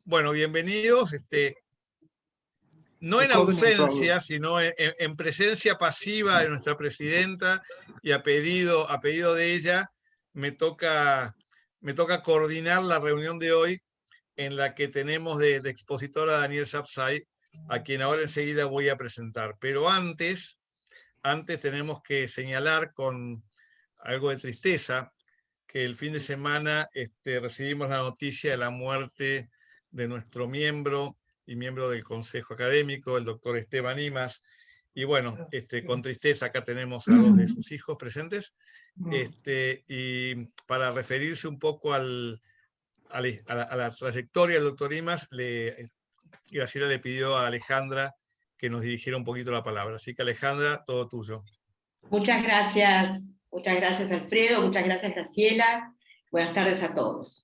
Bueno, bienvenidos, no en ausencia, sino en presencia pasiva de nuestra presidenta, y a pedido de ella, me toca coordinar la reunión de hoy, en la que tenemos de expositor a Daniel Sapsay, a quien ahora enseguida voy a presentar. Pero antes tenemos que señalar con algo de tristeza que el fin de semana recibimos la noticia de la muerte de nuestro miembro y miembro del Consejo Académico, el doctor Esteban Imaz. Y bueno, con tristeza acá tenemos a dos de sus hijos presentes, y para referirse un poco a la trayectoria del doctor Imaz, Graciela le pidió a Alejandra que nos dirigiera un poquito la palabra. Así que, Alejandra, todo tuyo. Muchas gracias Alfredo, muchas gracias Graciela, buenas tardes a todos.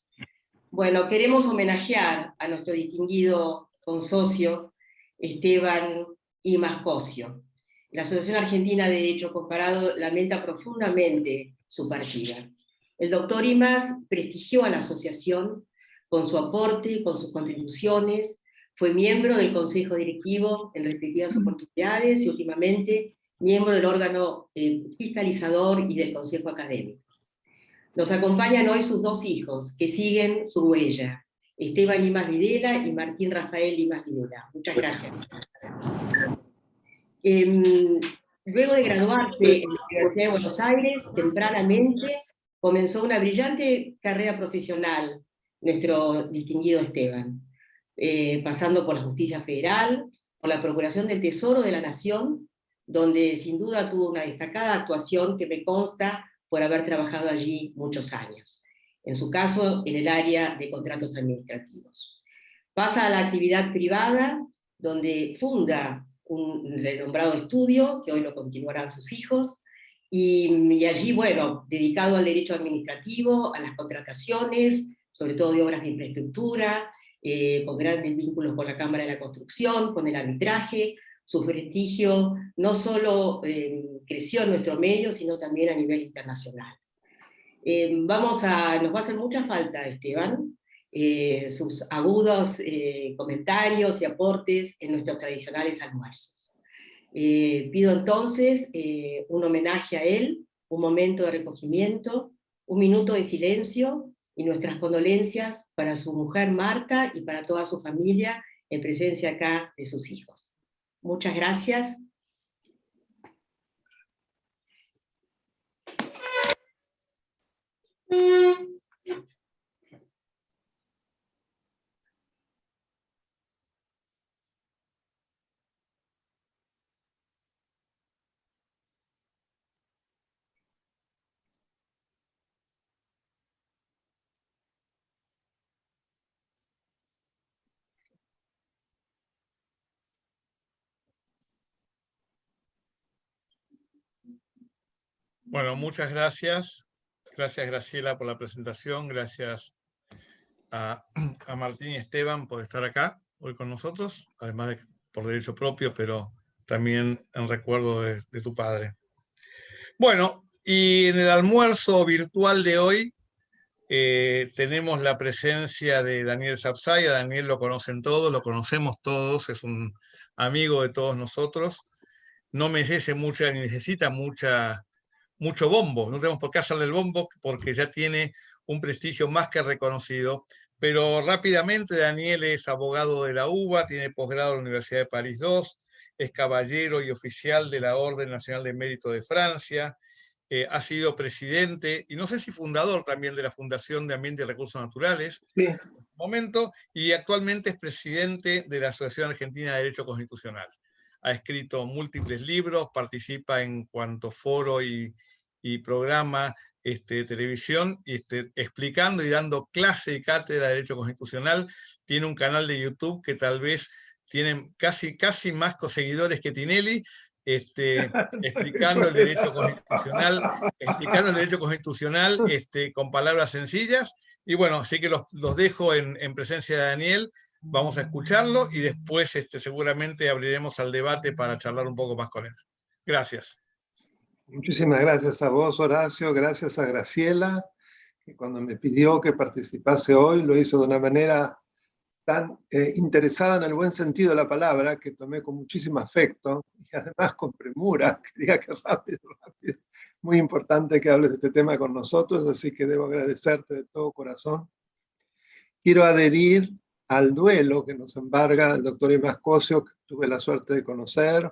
Bueno, queremos homenajear a nuestro distinguido consocio Esteban Imaz Cossio. La Asociación Argentina de Derecho Comparado lamenta profundamente su partida. El doctor Imaz prestigió a la asociación con su aporte, con sus contribuciones, fue miembro del Consejo Directivo en respectivas oportunidades y últimamente miembro del órgano fiscalizador y del Consejo Académico. Nos acompañan hoy sus dos hijos, que siguen su huella, Esteban Imaz Videla y Martín Rafael Imaz Videla. Muchas gracias. Luego de graduarse en la Universidad de Buenos Aires, tempranamente comenzó una brillante carrera profesional, nuestro distinguido Esteban, pasando por la Justicia Federal, por la Procuración del Tesoro de la Nación, donde sin duda tuvo una destacada actuación que me consta por haber trabajado allí muchos años, en su caso en el área de contratos administrativos. Pasa a la actividad privada, donde funda un renombrado estudio, que hoy lo continuarán sus hijos, y allí, bueno, dedicado al derecho administrativo, a las contrataciones, sobre todo de obras de infraestructura, con grandes vínculos con la Cámara de la Construcción, con el arbitraje. Su prestigio no solo creció en nuestro medio, sino también a nivel internacional. Nos va a hacer mucha falta, Esteban, sus agudos comentarios y aportes en nuestros tradicionales almuerzos. Pido entonces un homenaje a él, un momento de recogimiento, un minuto de silencio y nuestras condolencias para su mujer Marta y para toda su familia, en presencia acá de sus hijos. Muchas gracias. Bueno, muchas gracias. Gracias, Graciela, por la presentación. Gracias a Martín y Esteban por estar acá hoy con nosotros, además de por derecho propio, pero también en recuerdo de tu padre. Bueno, y en el almuerzo virtual de hoy tenemos la presencia de Daniel Sapsay. A Daniel lo conocen todos, lo conocemos todos, es un amigo de todos nosotros. No merece mucha, ni necesita mucho bombo, no tenemos por qué hacerle el bombo porque ya tiene un prestigio más que reconocido. Pero rápidamente, Daniel es abogado de la UBA, tiene posgrado en la Universidad de París II, es caballero y oficial de la Orden Nacional de Mérito de Francia, ha sido presidente, y no sé si fundador también, de la Fundación de Ambiente y Recursos Naturales, sí, en este momento, y actualmente es presidente de la Asociación Argentina de Derecho Constitucional. Ha escrito múltiples libros, participa en cuanto foro y programa de televisión, explicando y dando clase y cátedra de Derecho Constitucional. Tiene un canal de YouTube que tal vez tiene casi más seguidores que Tinelli, explicando el derecho constitucional, con palabras sencillas. Y bueno, así que los dejo en presencia de Daniel. Vamos a escucharlo y después seguramente abriremos al debate para charlar un poco más con él. Gracias. Muchísimas gracias a vos, Horacio, gracias a Graciela, que cuando me pidió que participase hoy lo hizo de una manera tan interesada en el buen sentido de la palabra, que tomé con muchísimo afecto y además con premura. Quería que rápido. Muy importante que hables de este tema con nosotros, así que debo agradecerte de todo corazón. Quiero adherir al duelo que nos embarga el doctor Imascosio, que tuve la suerte de conocer,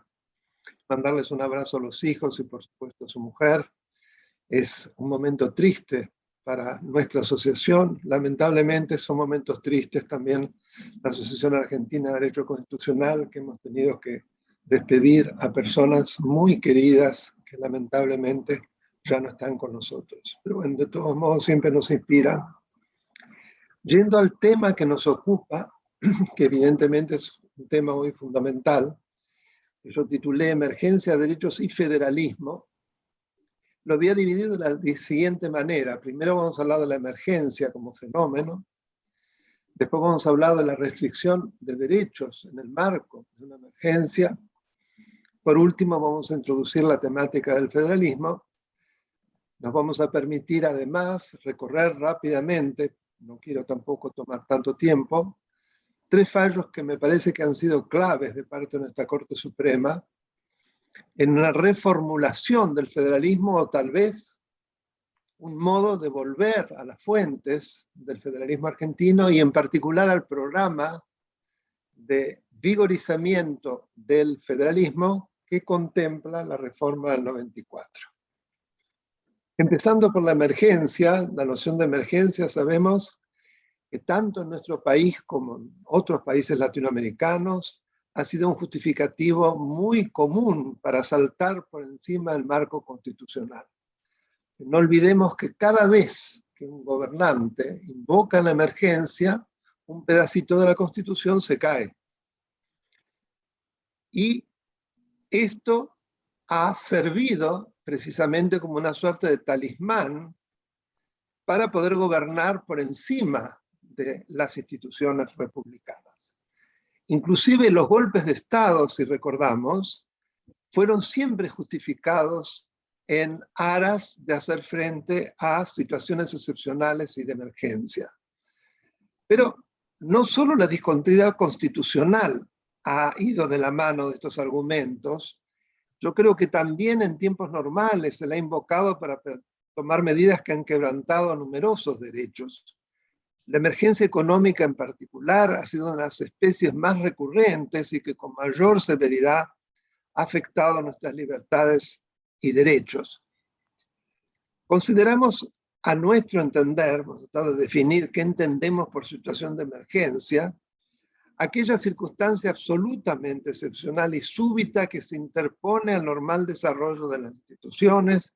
mandarles un abrazo a los hijos y por supuesto a su mujer. Es un momento triste para nuestra asociación. Lamentablemente son momentos tristes también la Asociación Argentina de Derecho Constitucional, que hemos tenido que despedir a personas muy queridas que lamentablemente ya no están con nosotros. Pero bueno, de todos modos siempre nos inspiran. Yendo al tema que nos ocupa, que evidentemente es un tema muy fundamental, que yo titulé Emergencia, Derechos y Federalismo, lo había dividido de la siguiente manera. Primero vamos a hablar de la emergencia como fenómeno, después vamos a hablar de la restricción de derechos en el marco de una emergencia, por último vamos a introducir la temática del federalismo, nos vamos a permitir además recorrer rápidamente, no quiero tampoco tomar tanto tiempo, 3 fallos que me parece que han sido claves de parte de nuestra Corte Suprema en una reformulación del federalismo o tal vez un modo de volver a las fuentes del federalismo argentino y en particular al programa de vigorizamiento del federalismo que contempla la reforma del 94. Empezando por la emergencia, la noción de emergencia sabemos que tanto en nuestro país como en otros países latinoamericanos ha sido un justificativo muy común para saltar por encima del marco constitucional. No olvidemos que cada vez que un gobernante invoca la emergencia, un pedacito de la Constitución se cae. Y esto ha servido precisamente como una suerte de talismán para poder gobernar por encima de las instituciones republicanas. Inclusive los golpes de Estado, si recordamos, fueron siempre justificados en aras de hacer frente a situaciones excepcionales y de emergencia. Pero no solo la discontinuidad constitucional ha ido de la mano de estos argumentos, yo creo que también en tiempos normales se la ha invocado para tomar medidas que han quebrantado numerosos derechos. La emergencia económica en particular ha sido una de las especies más recurrentes y que con mayor severidad ha afectado nuestras libertades y derechos. Consideramos, a nuestro entender, vamos a tratar de definir qué entendemos por situación de emergencia, aquella circunstancia absolutamente excepcional y súbita que se interpone al normal desarrollo de las instituciones,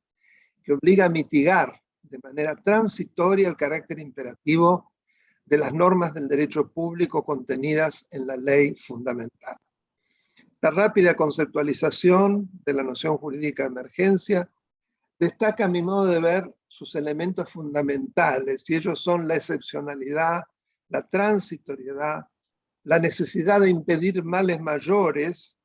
que obliga a mitigar de manera transitoria el carácter imperativo de las normas del derecho público contenidas en la ley fundamental. La rápida conceptualización de la noción jurídica de emergencia destaca, a mi modo de ver, sus elementos fundamentales, y ellos son la excepcionalidad, la transitoriedad, la necesidad de impedir males mayores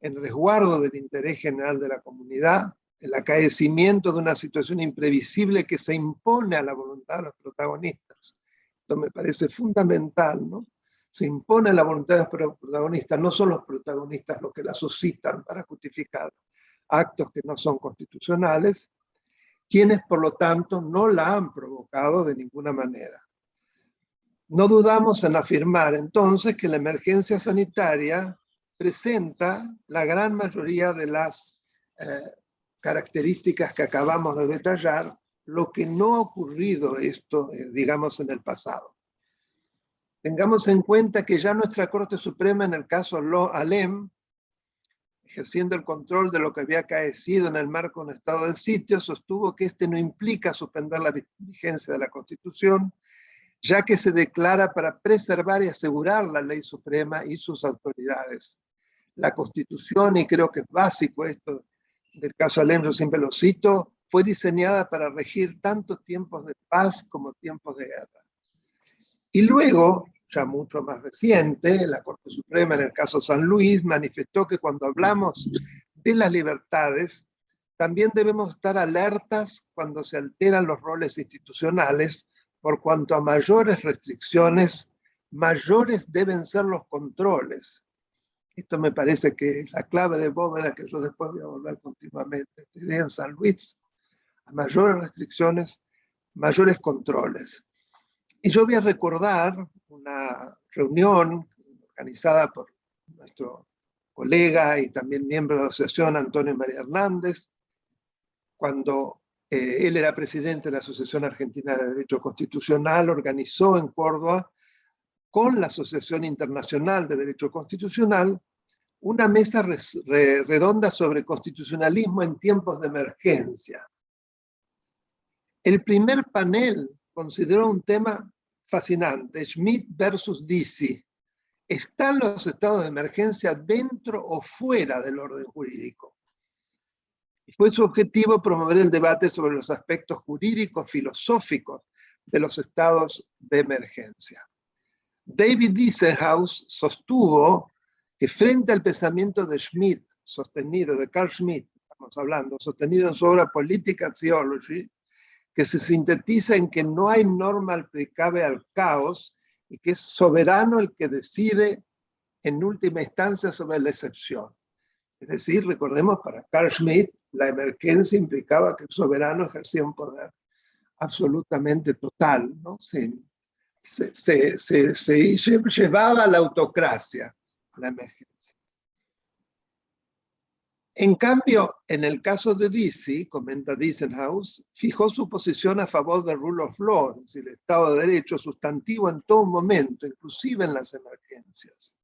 en resguardo del interés general de la comunidad, el acaecimiento de una situación imprevisible que se impone a la voluntad de los protagonistas. Esto me parece fundamental, ¿no? Se impone a la voluntad de los protagonistas, no son los protagonistas los que la suscitan para justificar actos que no son constitucionales, quienes por lo tanto no la han provocado de ninguna manera. No dudamos en afirmar entonces que la emergencia sanitaria presenta la gran mayoría de las características que acabamos de detallar, lo que no ha ocurrido esto, digamos, en el pasado. Tengamos en cuenta que ya nuestra Corte Suprema, en el caso Alem, ejerciendo el control de lo que había acaecido en el marco de un estado de sitio, sostuvo que este no implica suspender la vigencia de la Constitución, ya que se declara para preservar y asegurar la ley suprema y sus autoridades. La Constitución, y creo que es básico esto del caso Alem, yo siempre lo cito, fue diseñada para regir tanto tiempos de paz como tiempos de guerra. Y luego, ya mucho más reciente, la Corte Suprema en el caso San Luis manifestó que cuando hablamos de las libertades, también debemos estar alertas cuando se alteran los roles institucionales, por cuanto a mayores restricciones, mayores deben ser los controles. Esto me parece que es la clave de bóveda que yo después voy a volver continuamente. Esta idea en San Luis, a mayores restricciones, mayores controles. Y yo voy a recordar una reunión organizada por nuestro colega y también miembro de la asociación, Antonio María Hernández, cuando él era presidente de la Asociación Argentina de Derecho Constitucional, organizó en Córdoba, con la Asociación Internacional de Derecho Constitucional, una mesa redonda sobre constitucionalismo en tiempos de emergencia. El primer panel consideró un tema fascinante, Schmitt versus Dicey. ¿Están los estados de emergencia dentro o fuera del orden jurídico? Y fue su objetivo promover el debate sobre los aspectos jurídicos, filosóficos de los estados de emergencia. David Wiesenhaus sostuvo que frente al pensamiento de Schmitt, de Carl Schmitt, estamos hablando, sostenido en su obra Political Theology, que se sintetiza en que no hay norma aplicable al caos y que es soberano el que decide en última instancia sobre la excepción. Es decir, recordemos, para Carl Schmitt, la emergencia implicaba que el soberano ejercía un poder absolutamente total, ¿no? Se llevaba a la autocracia la emergencia. En cambio, en el caso de Dicey, comenta Wiesenhaus, fijó su posición a favor del rule of law, es decir, el Estado de Derecho sustantivo en todo momento, inclusive en las emergencias,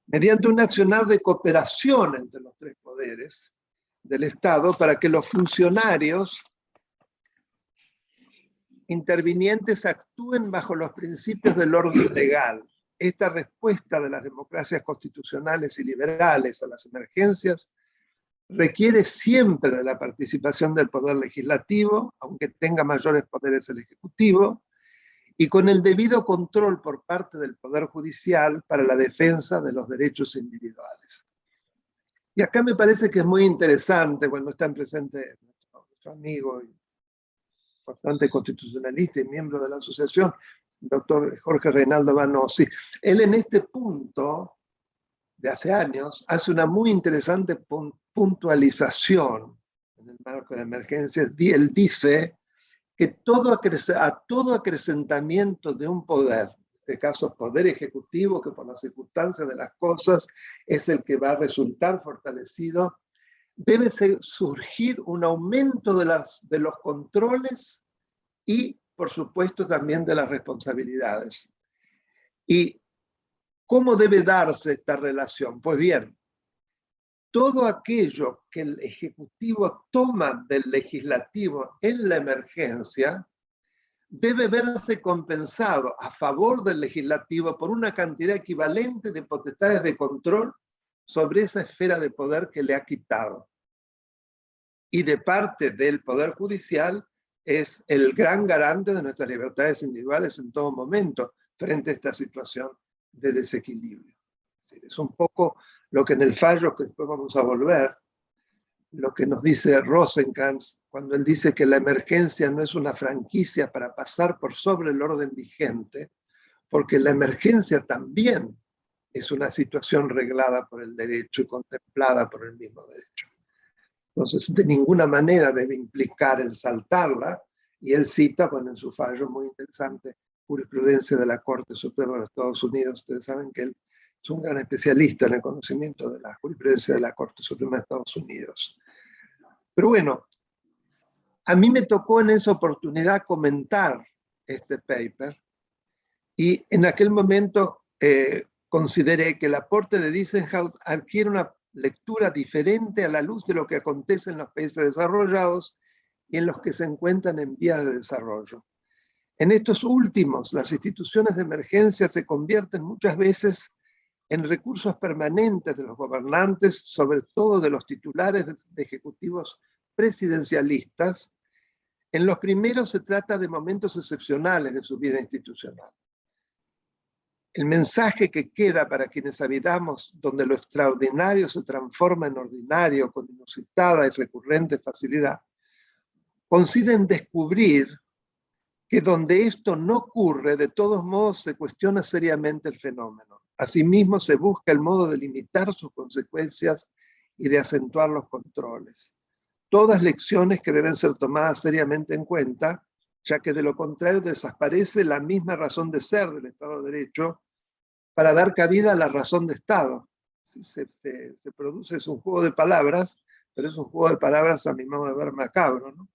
mediante un accionar de cooperación entre los tres poderes del Estado para que los funcionarios intervinientes actúen bajo los principios del orden legal. Esta respuesta de las democracias constitucionales y liberales a las emergencias requiere siempre de la participación del poder legislativo, aunque tenga mayores poderes el ejecutivo, y con el debido control por parte del poder judicial para la defensa de los derechos individuales. Y acá me parece que es muy interesante, cuando están presentes nuestro amigo y importante constitucionalista y miembro de la asociación, el doctor Jorge Reinaldo Vanossi. Él en este punto, de hace años, hace una muy interesante puntualización en el marco de emergencias. Él dice que a todo acrecentamiento de un poder, en este caso poder ejecutivo, que por las circunstancias de las cosas es el que va a resultar fortalecido, debe surgir un aumento de los controles y, por supuesto, también de las responsabilidades. ¿Y cómo debe darse esta relación? Pues bien, todo aquello que el Ejecutivo toma del Legislativo en la emergencia debe verse compensado a favor del Legislativo por una cantidad equivalente de potestades de control sobre esa esfera de poder que le ha quitado. Y de parte del Poder Judicial es el gran garante de nuestras libertades individuales en todo momento frente a esta situación de desequilibrio. Es un poco lo que en el fallo, que después vamos a volver, lo que nos dice Rosenkranz cuando él dice que la emergencia no es una franquicia para pasar por sobre el orden vigente, porque la emergencia también es una situación reglada por el derecho y contemplada por el mismo derecho. Entonces, de ninguna manera debe implicar el saltarla, y él cita, bueno, en su fallo muy interesante, jurisprudencia de la Corte Suprema de los Estados Unidos. Ustedes saben que él es un gran especialista en el conocimiento de la jurisprudencia de la Corte Suprema de Estados Unidos. Pero bueno, a mí me tocó en esa oportunidad comentar este paper, y en aquel momento consideré que el aporte de Wiesenhaus adquiere una lectura diferente a la luz de lo que acontece en los países desarrollados y en los que se encuentran en vías de desarrollo. En estos últimos, las instituciones de emergencia se convierten muchas veces en recursos permanentes de los gobernantes, sobre todo de los titulares de ejecutivos presidencialistas. En los primeros se trata de momentos excepcionales de su vida institucional. El mensaje que queda para quienes habitamos donde lo extraordinario se transforma en ordinario con inusitada y recurrente facilidad, consiste en descubrir que donde esto no ocurre, de todos modos se cuestiona seriamente el fenómeno. Asimismo, se busca el modo de limitar sus consecuencias y de acentuar los controles. Todas lecciones que deben ser tomadas seriamente en cuenta, ya que de lo contrario desaparece la misma razón de ser del Estado de Derecho para dar cabida a la razón de Estado. Se produce, es un juego de palabras, pero es un juego de palabras a mi modo de ver macabro, ¿no?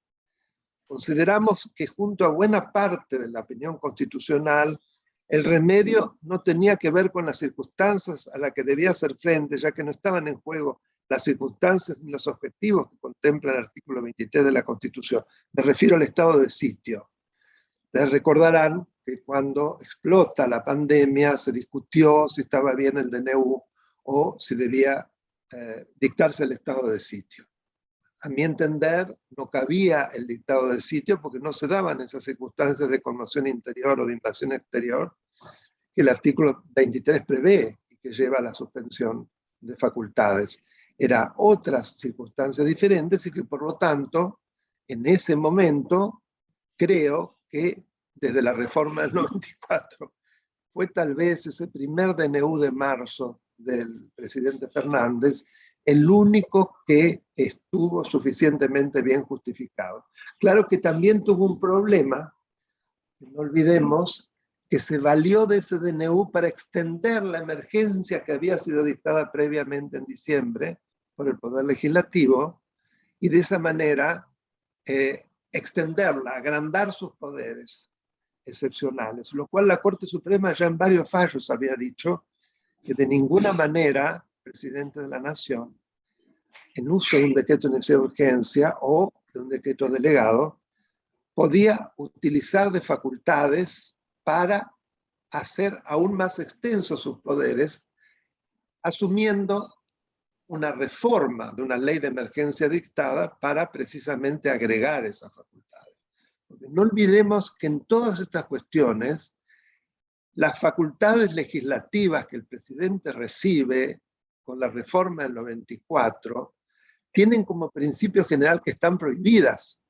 Consideramos que junto a buena parte de la opinión constitucional, el remedio no tenía que ver con las circunstancias a las que debía hacer frente, ya que no estaban en juego las circunstancias ni los objetivos que contempla el artículo 23 de la Constitución. Me refiero al estado de sitio. Ustedes recordarán que cuando explota la pandemia se discutió si estaba bien el DNU o si debía dictarse el estado de sitio. A mi entender, no cabía el dictado de sitio porque no se daban esas circunstancias de conmoción interior o de invasión exterior que el artículo 23 prevé y que lleva a la suspensión de facultades. Eran otras circunstancias diferentes y que por lo tanto, en ese momento, creo que desde la reforma del 94 fue tal vez ese primer DNU de marzo del presidente Fernández el único que estuvo suficientemente bien justificado. Claro que también tuvo un problema, no olvidemos, que se valió de ese DNU para extender la emergencia que había sido dictada previamente en diciembre por el Poder Legislativo y de esa manera extenderla, agrandar sus poderes excepcionales, lo cual la Corte Suprema ya en varios fallos había dicho que de ninguna manera el presidente de la Nación, en uso de un decreto de necesidad de urgencia o de un decreto delegado, podía utilizar de facultades para hacer aún más extensos sus poderes, asumiendo una reforma de una ley de emergencia dictada para precisamente agregar esas facultades. Porque no olvidemos que en todas estas cuestiones, las facultades legislativas que el presidente recibe con la reforma del 94 tienen como principio general que están prohibidas.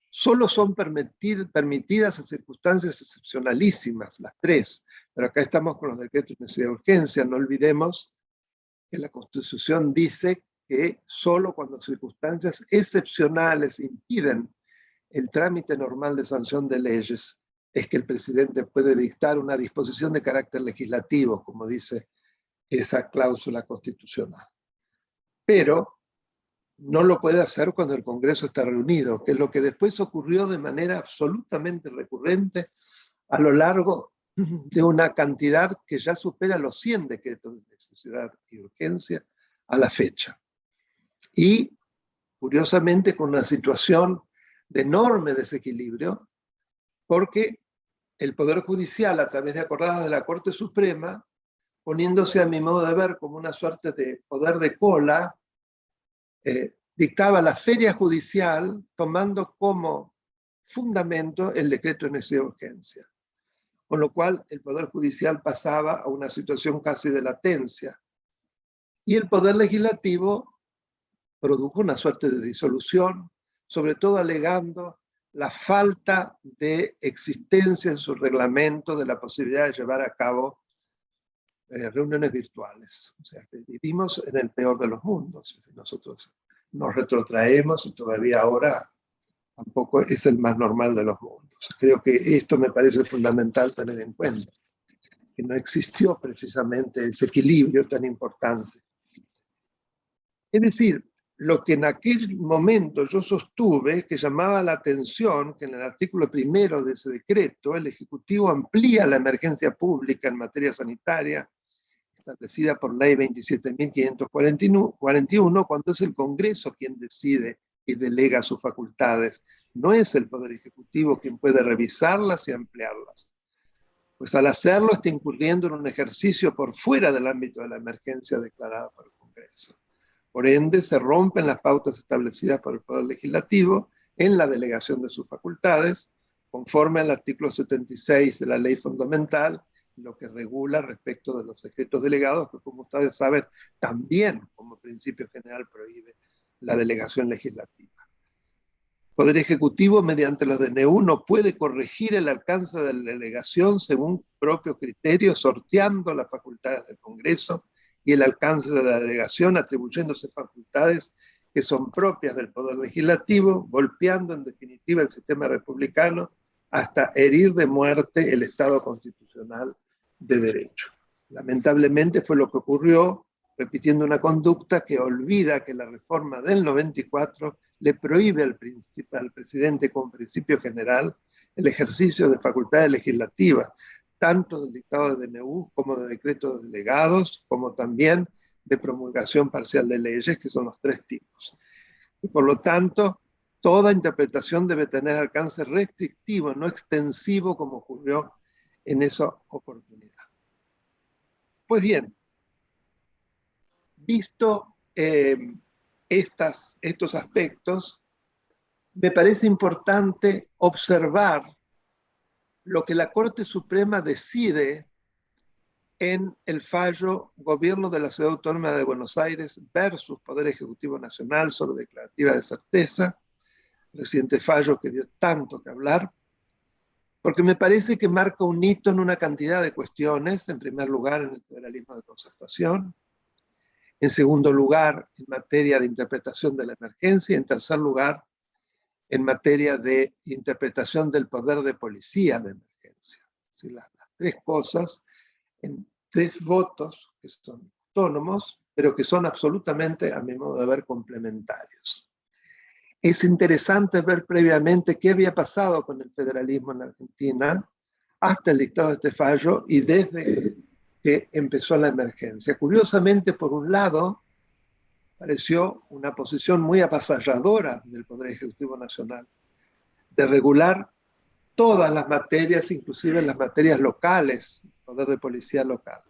Solo son permitidas en circunstancias excepcionalísimas, las tres. Pero acá estamos con los decretos de necesidad de urgencia. No olvidemos que la Constitución dice que solo cuando circunstancias excepcionales impiden el trámite normal de sanción de leyes es que el presidente puede dictar una disposición de carácter legislativo, como dice esa cláusula constitucional. Pero no lo puede hacer cuando el Congreso está reunido, que es lo que después ocurrió de manera absolutamente recurrente a lo largo de una cantidad que ya supera los 100 decretos de necesidad y urgencia a la fecha. Y, curiosamente, con una situación de enorme desequilibrio, porque el Poder Judicial, a través de acordadas de la Corte Suprema, poniéndose a mi modo de ver como una suerte de poder de cola, dictaba la feria judicial tomando como fundamento el decreto de necesidad de urgencia. Con lo cual el Poder Judicial pasaba a una situación casi de latencia. Y el Poder Legislativo produjo una suerte de disolución, sobre todo alegando la falta de existencia en su reglamento de la posibilidad de llevar a cabo reuniones virtuales. O sea, que vivimos en el peor de los mundos. Nosotros nos retrotraemos y todavía ahora tampoco es el más normal de los mundos. Creo que esto me parece fundamental tener en cuenta, que no existió precisamente ese equilibrio tan importante. Es decir, lo que en aquel momento yo sostuve, que llamaba la atención, que en el artículo 1 de ese decreto, el Ejecutivo amplía la emergencia pública en materia sanitaria, establecida por Ley 27.541, cuando es el Congreso quien decide y delega sus facultades. No es el Poder Ejecutivo quien puede revisarlas y ampliarlas. Pues al hacerlo está incurriendo en un ejercicio por fuera del ámbito de la emergencia declarada por el Congreso. Por ende, se rompen las pautas establecidas por el Poder Legislativo en la delegación de sus facultades, conforme al artículo 76 de la Ley Fundamental, lo que regula respecto de los decretos delegados, que como ustedes saben, también como principio general prohíbe la delegación legislativa. Poder Ejecutivo, mediante los DNU, no puede corregir el alcance de la delegación según propios criterios, sorteando las facultades del Congreso y el alcance de la delegación, atribuyéndose facultades que son propias del Poder Legislativo, golpeando en definitiva el sistema republicano hasta herir de muerte el Estado constitucional de derecho. Lamentablemente fue lo que ocurrió, repitiendo una conducta que olvida que la reforma del 94 le prohíbe al presidente como principio general el ejercicio de facultades legislativas, tanto del dictado de DNU como de decretos de delegados, como también de promulgación parcial de leyes, que son los 3 tipos. Y por lo tanto, toda interpretación debe tener alcance restrictivo, no extensivo, como ocurrió en esa oportunidad. Pues bien, visto estos aspectos, me parece importante observar lo que la Corte Suprema decide en el fallo Gobierno de la Ciudad Autónoma de Buenos Aires versus Poder Ejecutivo Nacional sobre declarativa de certeza, reciente fallo que dio tanto que hablar, porque me parece que marca un hito en una cantidad de cuestiones, en primer lugar en el federalismo de concertación, en segundo lugar en materia de interpretación de la emergencia, en tercer lugar en materia de interpretación del poder de policía de emergencia. ¿Sí? Las 3 cosas en 3 votos que son autónomos, pero que son absolutamente, a mi modo de ver, complementarios. Es interesante ver previamente qué había pasado con el federalismo en Argentina hasta el dictado de este fallo y desde que empezó la emergencia. Curiosamente, por un lado, pareció una posición muy avasalladora del Poder Ejecutivo Nacional, de regular todas las materias, inclusive las materias locales, poder de policía local.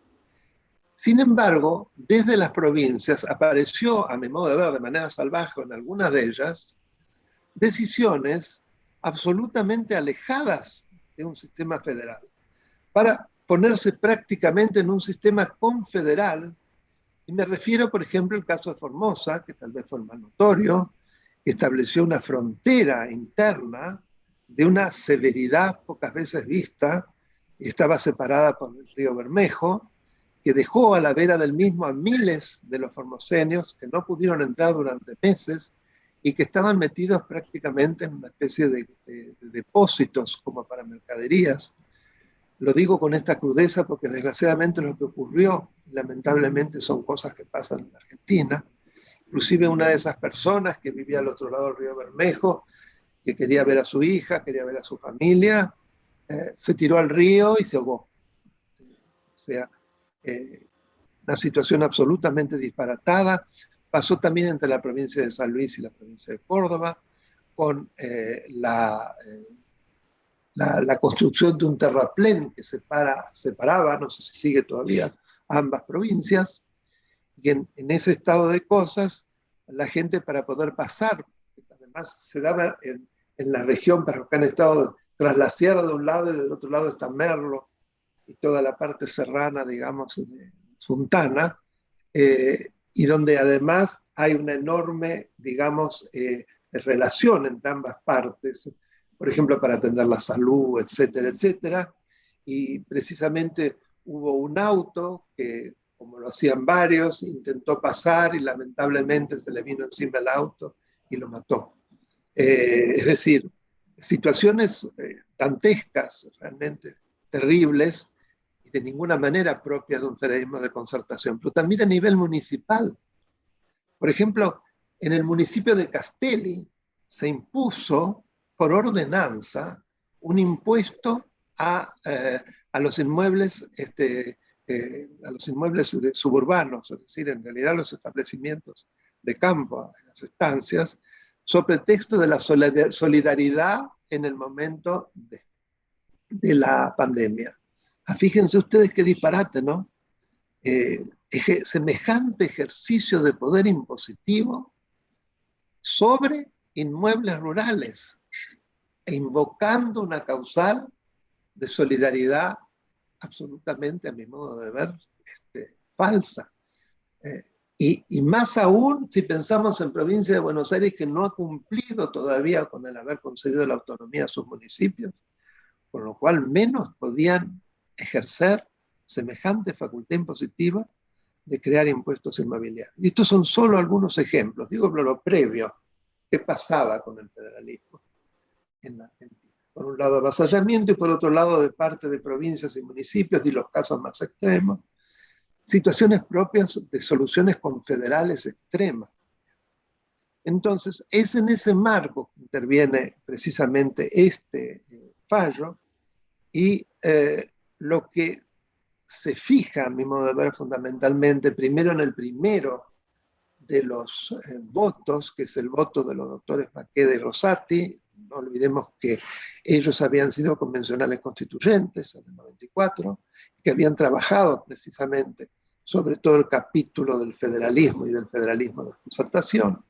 Sin embargo, desde las provincias apareció, a mi modo de ver, de manera salvaje en algunas de ellas, decisiones absolutamente alejadas de un sistema federal, para ponerse prácticamente en un sistema confederal. Y me refiero, por ejemplo, al caso de Formosa, que tal vez fue el más notorio, que estableció una frontera interna de una severidad pocas veces vista, y estaba separada por el río Bermejo, que dejó a la vera del mismo a miles de los formoseños que no pudieron entrar durante meses y que estaban metidos prácticamente en una especie de depósitos como para mercaderías. Lo digo con esta crudeza porque desgraciadamente lo que ocurrió, lamentablemente, son cosas que pasan en Argentina. Inclusive una de esas personas que vivía al otro lado del río Bermejo, que quería ver a su hija, quería ver a su familia, se tiró al río y se ahogó. O sea, una situación absolutamente disparatada. Pasó también entre la provincia de San Luis y la provincia de Córdoba, con la construcción de un terraplén que separaba, no sé si sigue todavía, ambas provincias. Y en ese estado de cosas, la gente para poder pasar, además se daba en la región para los que han estado tras la sierra de un lado y del otro lado está Merlo y toda la parte serrana, digamos, de Fontana, y donde además hay una enorme, digamos, relación entre ambas partes, por ejemplo, para atender la salud, etcétera, etcétera. Y precisamente hubo un auto que, como lo hacían varios, intentó pasar y lamentablemente se le vino encima el auto y lo mató. Es decir, situaciones dantescas, realmente terribles, y de ninguna manera propias de un federalismo de concertación, pero también a nivel municipal. Por ejemplo, en el municipio de Castelli se impuso por ordenanza un impuesto a los inmuebles suburbanos, es decir, en realidad los establecimientos de campo, las estancias, sobre texto de la solidaridad en el momento de la pandemia. Fíjense ustedes qué disparate, ¿no? Semejante ejercicio de poder impositivo sobre inmuebles rurales e invocando una causal de solidaridad absolutamente, a mi modo de ver, falsa. Y más aún si pensamos en provincia de Buenos Aires, que no ha cumplido todavía con el haber concedido la autonomía a sus municipios, por lo cual menos podían ejercer semejante facultad impositiva de crear impuestos inmobiliarios. Y estos son solo algunos ejemplos, digo por lo previo, qué pasaba con el federalismo en la Argentina. Por un lado avasallamiento y por otro lado de parte de provincias y municipios, y los casos más extremos, situaciones propias de soluciones confederales extremas. Entonces, es en ese marco que interviene precisamente este fallo, y lo que se fija, a mi modo de ver, fundamentalmente, primero en el primero de los votos, que es el voto de los doctores Maqueda y Rosati. No olvidemos que ellos habían sido convencionales constituyentes en el 94, que habían trabajado precisamente sobre todo el capítulo del federalismo y del federalismo de concertación.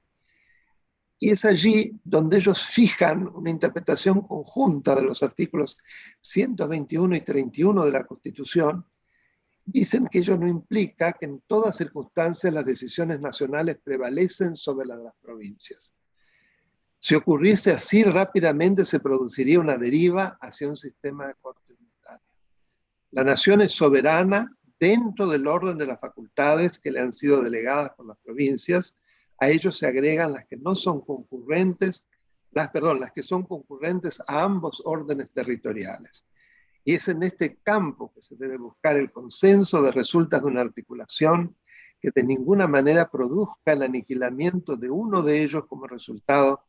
Y es allí donde ellos fijan una interpretación conjunta de los artículos 121 y 31 de la Constitución. Dicen que ello no implica que en todas circunstancias las decisiones nacionales prevalecen sobre las de las provincias. Si ocurriese así, rápidamente se produciría una deriva hacia un sistema de corte unitario. La nación es soberana dentro del orden de las facultades que le han sido delegadas por las provincias. A ellos se agregan las que no son concurrentes, las que son concurrentes a ambos órdenes territoriales. Y es en este campo que se debe buscar el consenso de resultas de una articulación que de ninguna manera produzca el aniquilamiento de uno de ellos como resultado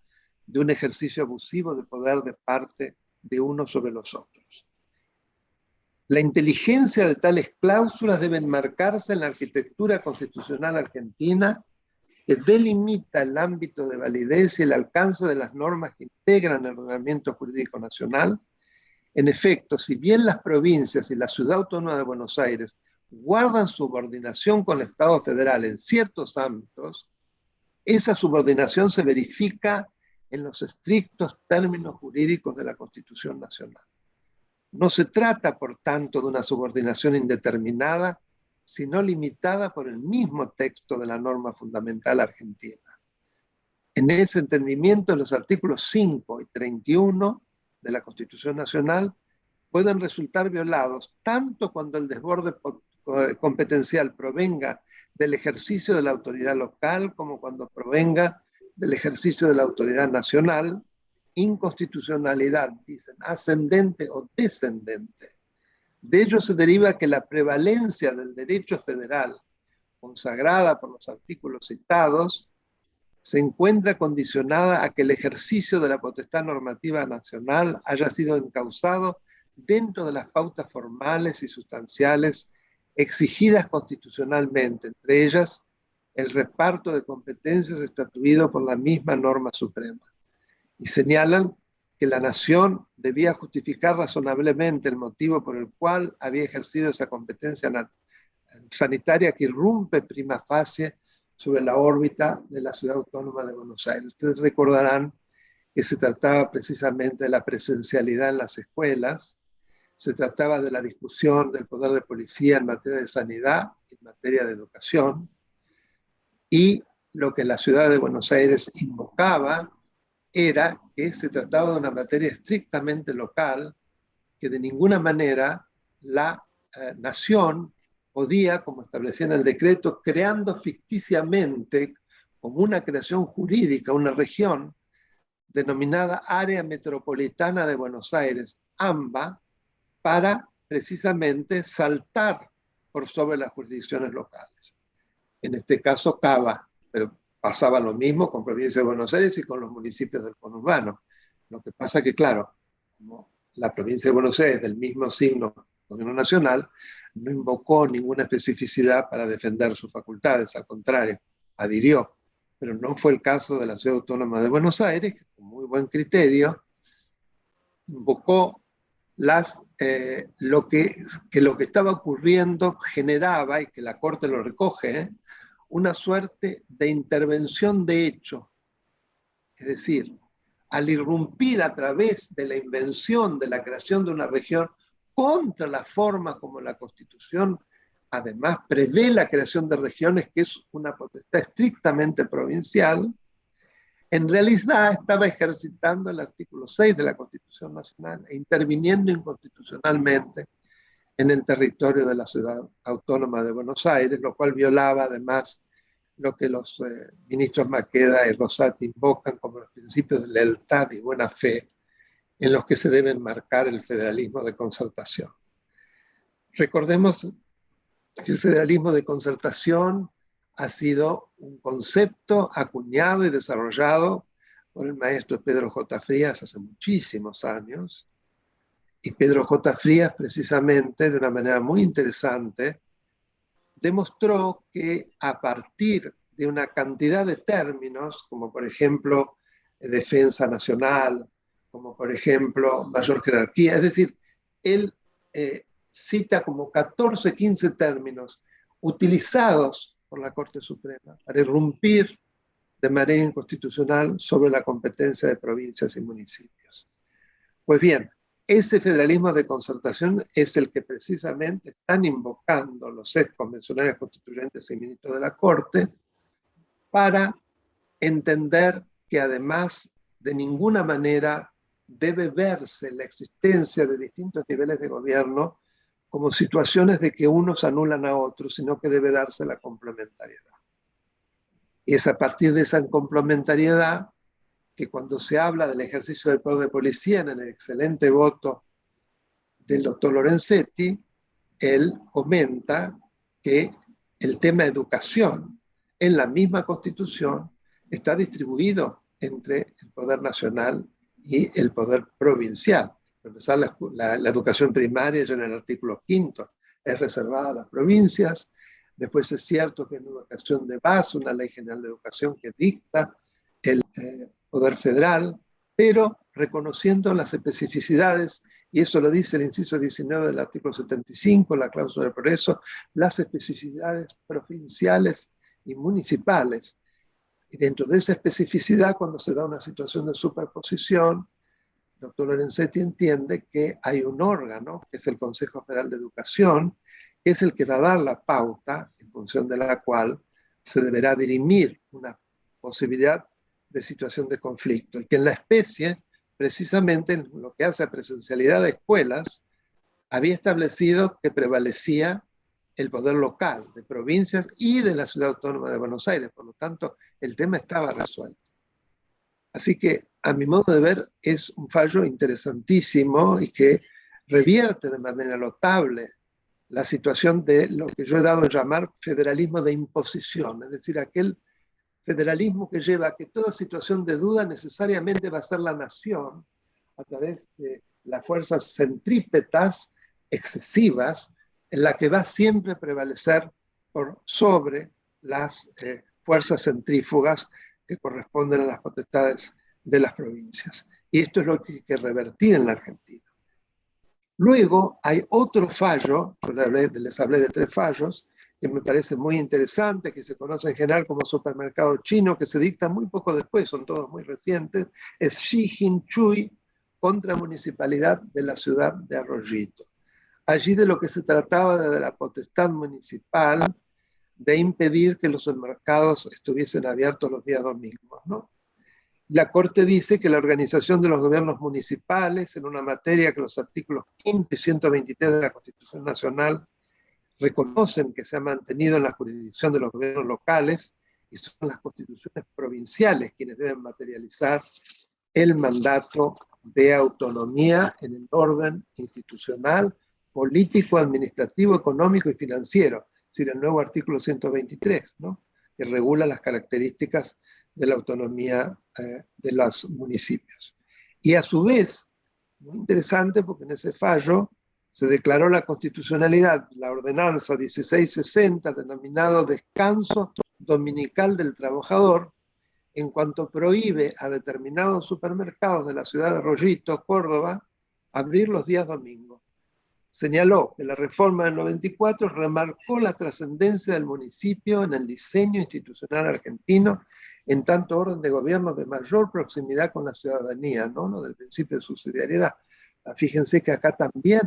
de un ejercicio abusivo de poder de parte de uno sobre los otros. La inteligencia de tales cláusulas debe enmarcarse en la arquitectura constitucional argentina, que delimita el ámbito de validez y el alcance de las normas que integran el ordenamiento jurídico nacional. En efecto, si bien las provincias y la Ciudad Autónoma de Buenos Aires guardan subordinación con el Estado federal en ciertos ámbitos, esa subordinación se verifica en los estrictos términos jurídicos de la Constitución Nacional. No se trata, por tanto, de una subordinación indeterminada, sino limitada por el mismo texto de la norma fundamental argentina. En ese entendimiento, los artículos 5 y 31 de la Constitución Nacional pueden resultar violados tanto cuando el desborde competencial provenga del ejercicio de la autoridad local como cuando provenga del ejercicio de la autoridad nacional. Inconstitucionalidad, dicen, ascendente o descendente. De ello se deriva que la prevalencia del derecho federal, consagrada por los artículos citados, se encuentra condicionada a que el ejercicio de la potestad normativa nacional haya sido encauzado dentro de las pautas formales y sustanciales exigidas constitucionalmente, entre ellas el reparto de competencias estatuido por la misma norma suprema. Y señalan que la nación debía justificar razonablemente el motivo por el cual había ejercido esa competencia sanitaria que irrumpe prima facie sobre la órbita de la Ciudad Autónoma de Buenos Aires. Ustedes recordarán que se trataba precisamente de la presencialidad en las escuelas, se trataba de la discusión del poder de policía en materia de sanidad, en materia de educación, y lo que la Ciudad de Buenos Aires invocaba era que se trataba de una materia estrictamente local, que de ninguna manera la nación podía, como establecía en el decreto, creando ficticiamente como una creación jurídica, una región denominada Área Metropolitana de Buenos Aires, AMBA, para precisamente saltar por sobre las jurisdicciones locales. En este caso, Cava, pero pasaba lo mismo con Provincia de Buenos Aires y con los municipios del conurbano. Lo que pasa que, claro, como la Provincia de Buenos Aires, del mismo signo gobierno nacional, no invocó ninguna especificidad para defender sus facultades, al contrario, adhirió. Pero no fue el caso de la Ciudad Autónoma de Buenos Aires, que con muy buen criterio invocó lo que estaba ocurriendo generaba, y que la Corte lo recoge, una suerte de intervención de hecho. Es decir, al irrumpir a través de la invención de la creación de una región contra la forma como la Constitución además prevé la creación de regiones, que es una potestad estrictamente provincial, en realidad estaba ejercitando el artículo 6 de la Constitución Nacional e interviniendo inconstitucionalmente en el territorio de la Ciudad Autónoma de Buenos Aires, lo cual violaba además lo que los ministros Maqueda y Rosati invocan como los principios de lealtad y buena fe en los que se debe enmarcar el federalismo de concertación. Recordemos que el federalismo de concertación ha sido un concepto acuñado y desarrollado por el maestro Pedro J. Frías hace muchísimos años, y Pedro J. Frías precisamente de una manera muy interesante demostró que a partir de una cantidad de términos, como por ejemplo defensa nacional, como por ejemplo mayor jerarquía, es decir, él cita como 14, 15 términos utilizados por la Corte Suprema para irrumpir de manera inconstitucional sobre la competencia de provincias y municipios. Pues bien, ese federalismo de concertación es el que precisamente están invocando los ex convencionales constituyentes y ministros de la Corte para entender que además de ninguna manera debe verse la existencia de distintos niveles de gobierno como situaciones de que unos anulan a otros, sino que debe darse la complementariedad. Y es a partir de esa complementariedad que cuando se habla del ejercicio del poder de policía en el excelente voto del doctor Lorenzetti, él comenta que el tema de educación en la misma Constitución está distribuido entre el poder nacional y el poder provincial. Empezar la educación primaria ya en el artículo 5 es reservada a las provincias. Después es cierto que en educación de base, una ley general de educación que dicta el poder federal, pero reconociendo las especificidades, y eso lo dice el inciso 19 del artículo 75, la cláusula de progreso, las especificidades provinciales y municipales. Y dentro de esa especificidad, cuando se da una situación de superposición, el doctor Lorenzetti entiende que hay un órgano, que es el Consejo Federal de Educación, que es el que va a dar la pauta en función de la cual se deberá dirimir una posibilidad de situación de conflicto, y que en la especie, precisamente en lo que hace a presencialidad de escuelas, había establecido que prevalecía el poder local de provincias y de la Ciudad Autónoma de Buenos Aires, por lo tanto el tema estaba resuelto. Así que, a mi modo de ver, es un fallo interesantísimo y que revierte de manera notable la situación de lo que yo he dado a llamar federalismo de imposición, es decir, aquel federalismo que lleva a que toda situación de duda necesariamente va a ser la nación, a través de las fuerzas centrípetas excesivas, en la que va siempre a prevalecer por sobre las fuerzas centrífugas que corresponden a las potestades de las provincias. Y esto es lo que hay que revertir en la Argentina. Luego hay otro fallo, les hablé de 3 fallos, que me parece muy interesante, que se conoce en general como supermercado chino, que se dicta muy poco después, son todos muy recientes, es Xi Chui contra Municipalidad de la ciudad de Arroyito. Allí de lo que se trataba de la potestad municipal de impedir que los supermercados estuviesen abiertos los días domingos, ¿no? La Corte dice que la organización de los gobiernos municipales en una materia que los artículos 5 y 123 de la Constitución Nacional reconocen que se ha mantenido en la jurisdicción de los gobiernos locales, y son las constituciones provinciales quienes deben materializar el mandato de autonomía en el orden institucional, político, administrativo, económico y financiero, es decir, el nuevo artículo 123, ¿no?, que regula las características de la autonomía de los municipios. Y a su vez, muy interesante porque en ese fallo se declaró la constitucionalidad, la ordenanza 1660, denominado descanso dominical del trabajador, en cuanto prohíbe a determinados supermercados de la ciudad de Arroyito, Córdoba, abrir los días domingos. Señaló que la reforma del 94 remarcó la trascendencia del municipio en el diseño institucional argentino, en tanto orden de gobierno de mayor proximidad con la ciudadanía, ¿no? Lo del principio de subsidiariedad. Fíjense que acá también,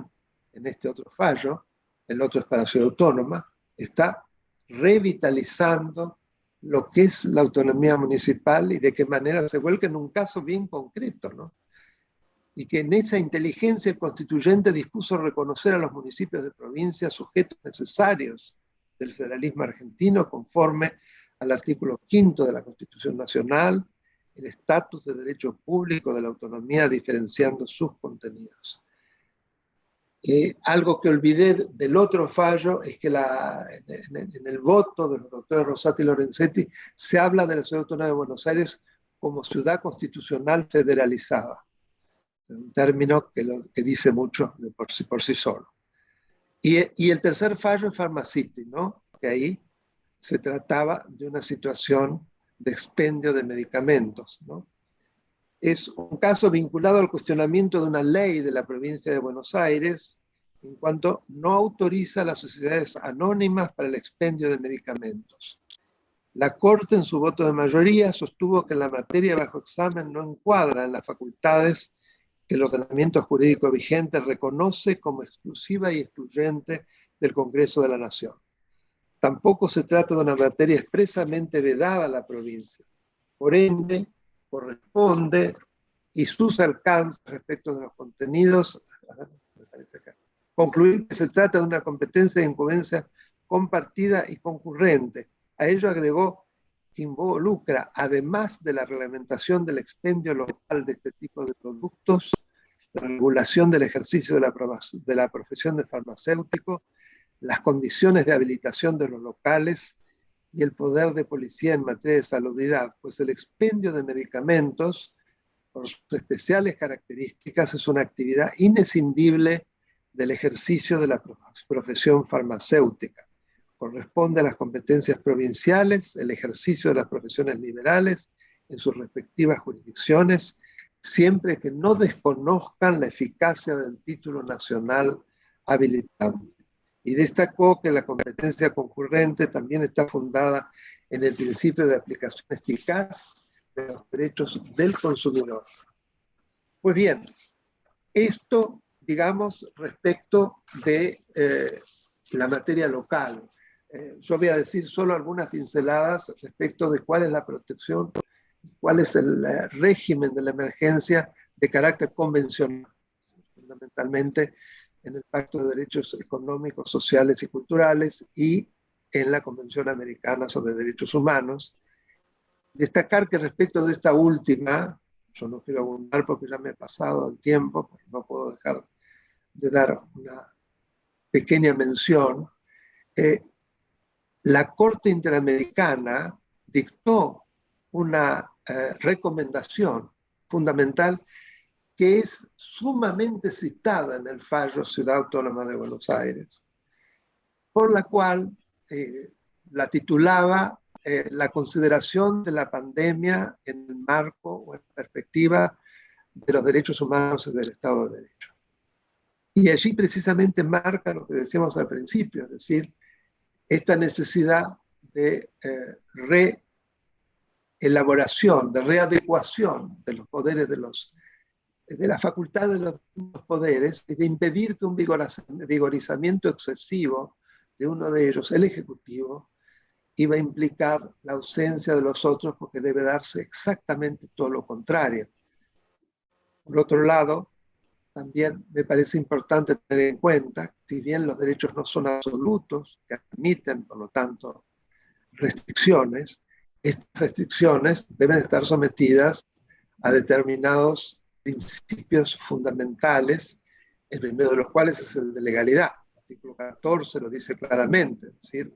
en este otro fallo, el otro es para la Ciudad Autónoma, está revitalizando lo que es la autonomía municipal y de qué manera se vuelca en un caso bien concreto, ¿no? Y que en esa inteligencia el constituyente dispuso reconocer a los municipios de provincia sujetos necesarios del federalismo argentino conforme al artículo 5 de la Constitución Nacional, el estatus de derecho público de la autonomía diferenciando sus contenidos. Algo que olvidé del otro fallo es que en el voto de los doctores Rosati y Lorenzetti se habla de la Ciudad Autónoma de Buenos Aires como ciudad constitucional federalizada. Un término que dice mucho por sí solo. Y el tercer fallo es Pharmacity, ¿no? Que ahí se trataba de una situación de expendio de medicamentos, ¿no? Es un caso vinculado al cuestionamiento de una ley de la provincia de Buenos Aires en cuanto no autoriza a las sociedades anónimas para el expendio de medicamentos. La Corte, en su voto de mayoría, sostuvo que la materia bajo examen no encuadra en las facultades que el ordenamiento jurídico vigente reconoce como exclusiva y excluyente del Congreso de la Nación. Tampoco se trata de una materia expresamente vedada a la provincia. Por ende, corresponde y sus alcances respecto de los contenidos, concluir que se trata de una competencia de incumbencia compartida y concurrente. A ello agregó que involucra, además de la reglamentación del expendio local de este tipo de productos, la regulación del ejercicio de la profesión de farmacéutico, las condiciones de habilitación de los locales y el poder de policía en materia de salubridad, pues el expendio de medicamentos, por sus especiales características, es una actividad inescindible del ejercicio de la profesión farmacéutica. Corresponde a las competencias provinciales el ejercicio de las profesiones liberales en sus respectivas jurisdicciones, siempre que no desconozcan la eficacia del título nacional habilitante. Y destacó que la competencia concurrente también está fundada en el principio de aplicación eficaz de los derechos del consumidor. Pues bien, esto, digamos, respecto de la materia local. Yo voy a decir solo algunas pinceladas respecto de cuál es la protección, cuál es el régimen de la emergencia de carácter convencional, fundamentalmente en el Pacto de Derechos Económicos, Sociales y Culturales y en la Convención Americana sobre Derechos Humanos. Destacar que respecto de esta última, yo no quiero abundar porque ya me he pasado el tiempo, porque no puedo dejar de dar una pequeña mención. La Corte Interamericana dictó una recomendación fundamental que es sumamente citada en el fallo Ciudad Autónoma de Buenos Aires, por la cual la titulaba la consideración de la pandemia en el marco o en perspectiva de los derechos humanos y del Estado de Derecho. Y allí precisamente marca lo que decíamos al principio, es decir, esta necesidad de reelaboración, de readecuación de los poderes de la facultad de los poderes y de impedir que un vigorizamiento excesivo de uno de ellos, el Ejecutivo, iba a implicar la ausencia de los otros porque debe darse exactamente todo lo contrario. Por otro lado, también me parece importante tener en cuenta, si bien los derechos no son absolutos, que admiten, por lo tanto, restricciones, estas restricciones deben estar sometidas a determinados principios fundamentales, el primero de los cuales es el de legalidad. El artículo 14 lo dice claramente, es decir,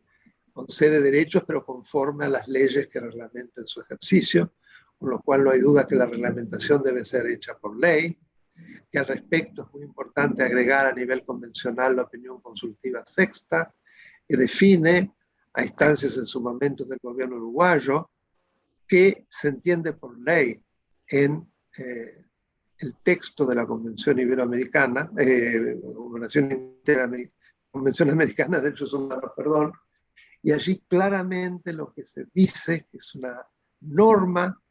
concede derechos pero conforme a las leyes que reglamenten su ejercicio, con lo cual no hay duda que la reglamentación debe ser hecha por ley, que al respecto es muy importante agregar a nivel convencional la opinión consultiva sexta, que define a instancias en su momento del gobierno uruguayo, que se entiende por ley en el texto de la Convención Iberoamericana, Convención Americana de Derechos Humanos, perdón, y allí claramente lo que se dice que es una norma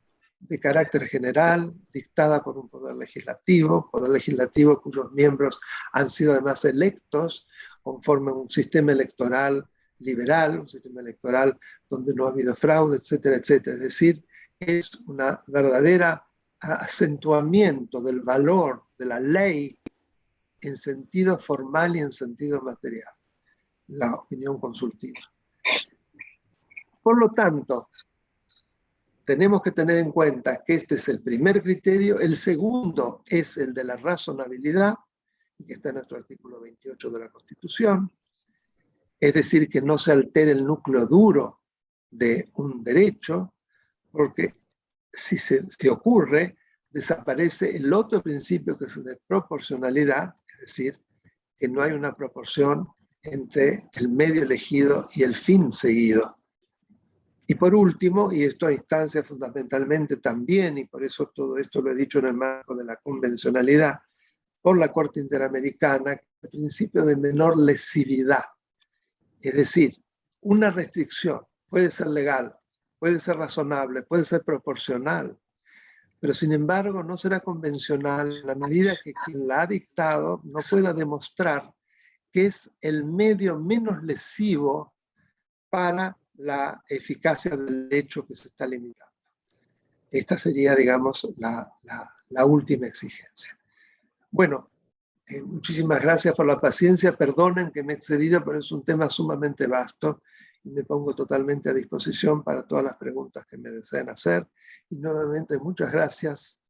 de carácter general, dictada por un poder legislativo cuyos miembros han sido además electos conforme a un sistema electoral liberal, un sistema electoral donde no ha habido fraude, etcétera, etcétera. Es decir, es una verdadera acentuamiento del valor de la ley en sentido formal y en sentido material, la opinión consultiva. Por lo tanto, tenemos que tener en cuenta que este es el primer criterio. El segundo es el de la razonabilidad, que está en nuestro artículo 28 de la Constitución, es decir, que no se altere el núcleo duro de un derecho, porque si ocurre, desaparece el otro principio que es el de proporcionalidad, es decir, que no hay una proporción entre el medio elegido y el fin seguido. Y por último, y esto a instancia fundamentalmente también, y por eso todo esto lo he dicho en el marco de la convencionalidad, por la Corte Interamericana, el principio de menor lesividad. Es decir, una restricción puede ser legal, puede ser razonable, puede ser proporcional, pero sin embargo no será convencional en la medida que quien la ha dictado no pueda demostrar que es el medio menos lesivo para la eficacia del derecho que se está limitando. Esta sería, digamos, la última exigencia. Bueno, muchísimas gracias por la paciencia. Perdonen que me he excedido, pero es un tema sumamente vasto y me pongo totalmente a disposición para todas las preguntas que me deseen hacer. Y nuevamente, muchas gracias,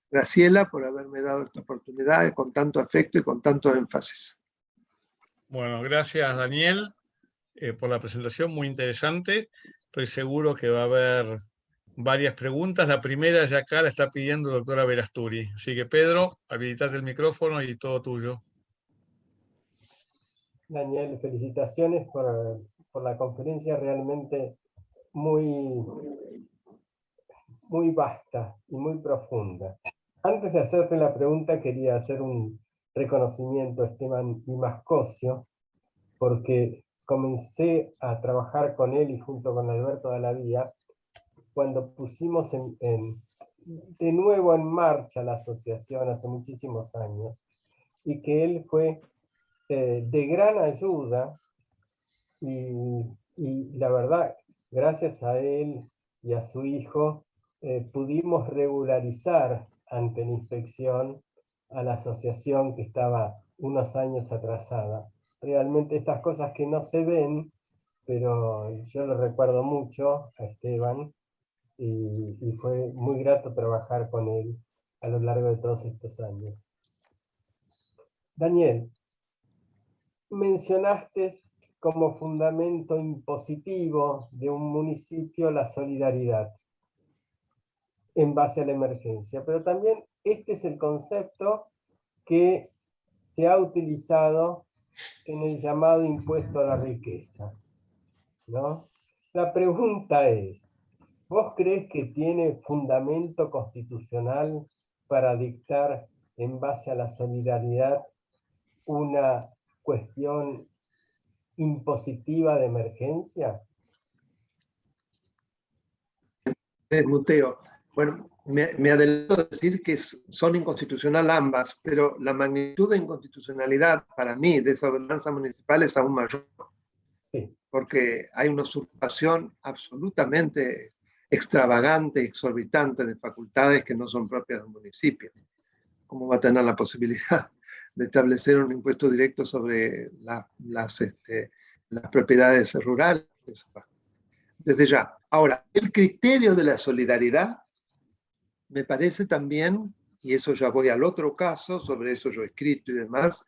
Graciela, por haberme dado esta oportunidad con tanto afecto y con tanto énfasis. Bueno, gracias, Daniel, por la presentación, muy interesante. Estoy seguro que va a haber varias preguntas. La primera ya acá la está pidiendo la doctora Verasturi. Así que, Pedro, habilitate el micrófono y todo tuyo. Daniel, felicitaciones por la conferencia, realmente muy vasta y muy profunda. Antes de hacerte la pregunta, quería hacer un reconocimiento a Esteban Dimascosio, porque comencé a trabajar con él y junto con Alberto Dalavía cuando pusimos de nuevo en marcha la asociación hace muchísimos años, y que él fue de gran ayuda, y la verdad, gracias a él y a su hijo, pudimos regularizar ante la inspección a la asociación que estaba unos años atrasada. Realmente estas cosas que no se ven, pero yo lo recuerdo mucho a Esteban, y fue muy grato trabajar con él a lo largo de todos estos años. Daniel, mencionaste como fundamento impositivo de un municipio la solidaridad en base a la emergencia, pero también este es el concepto que se ha utilizado en el llamado impuesto a la riqueza, ¿no? La pregunta es, ¿vos crees que tiene fundamento constitucional para dictar en base a la solidaridad una cuestión impositiva de emergencia? Desmuteo. Bueno, me adelanto a decir que son inconstitucionales ambas, pero la magnitud de inconstitucionalidad para mí de esa ordenanza municipal es aún mayor. Sí. Porque hay una usurpación absolutamente extravagante, exorbitante de facultades que no son propias de un municipio. ¿Cómo va a tener la posibilidad de establecer un impuesto directo sobre las propiedades rurales? Desde ya. Ahora, el criterio de la solidaridad me parece también, y eso ya voy al otro caso, sobre eso yo he escrito y demás,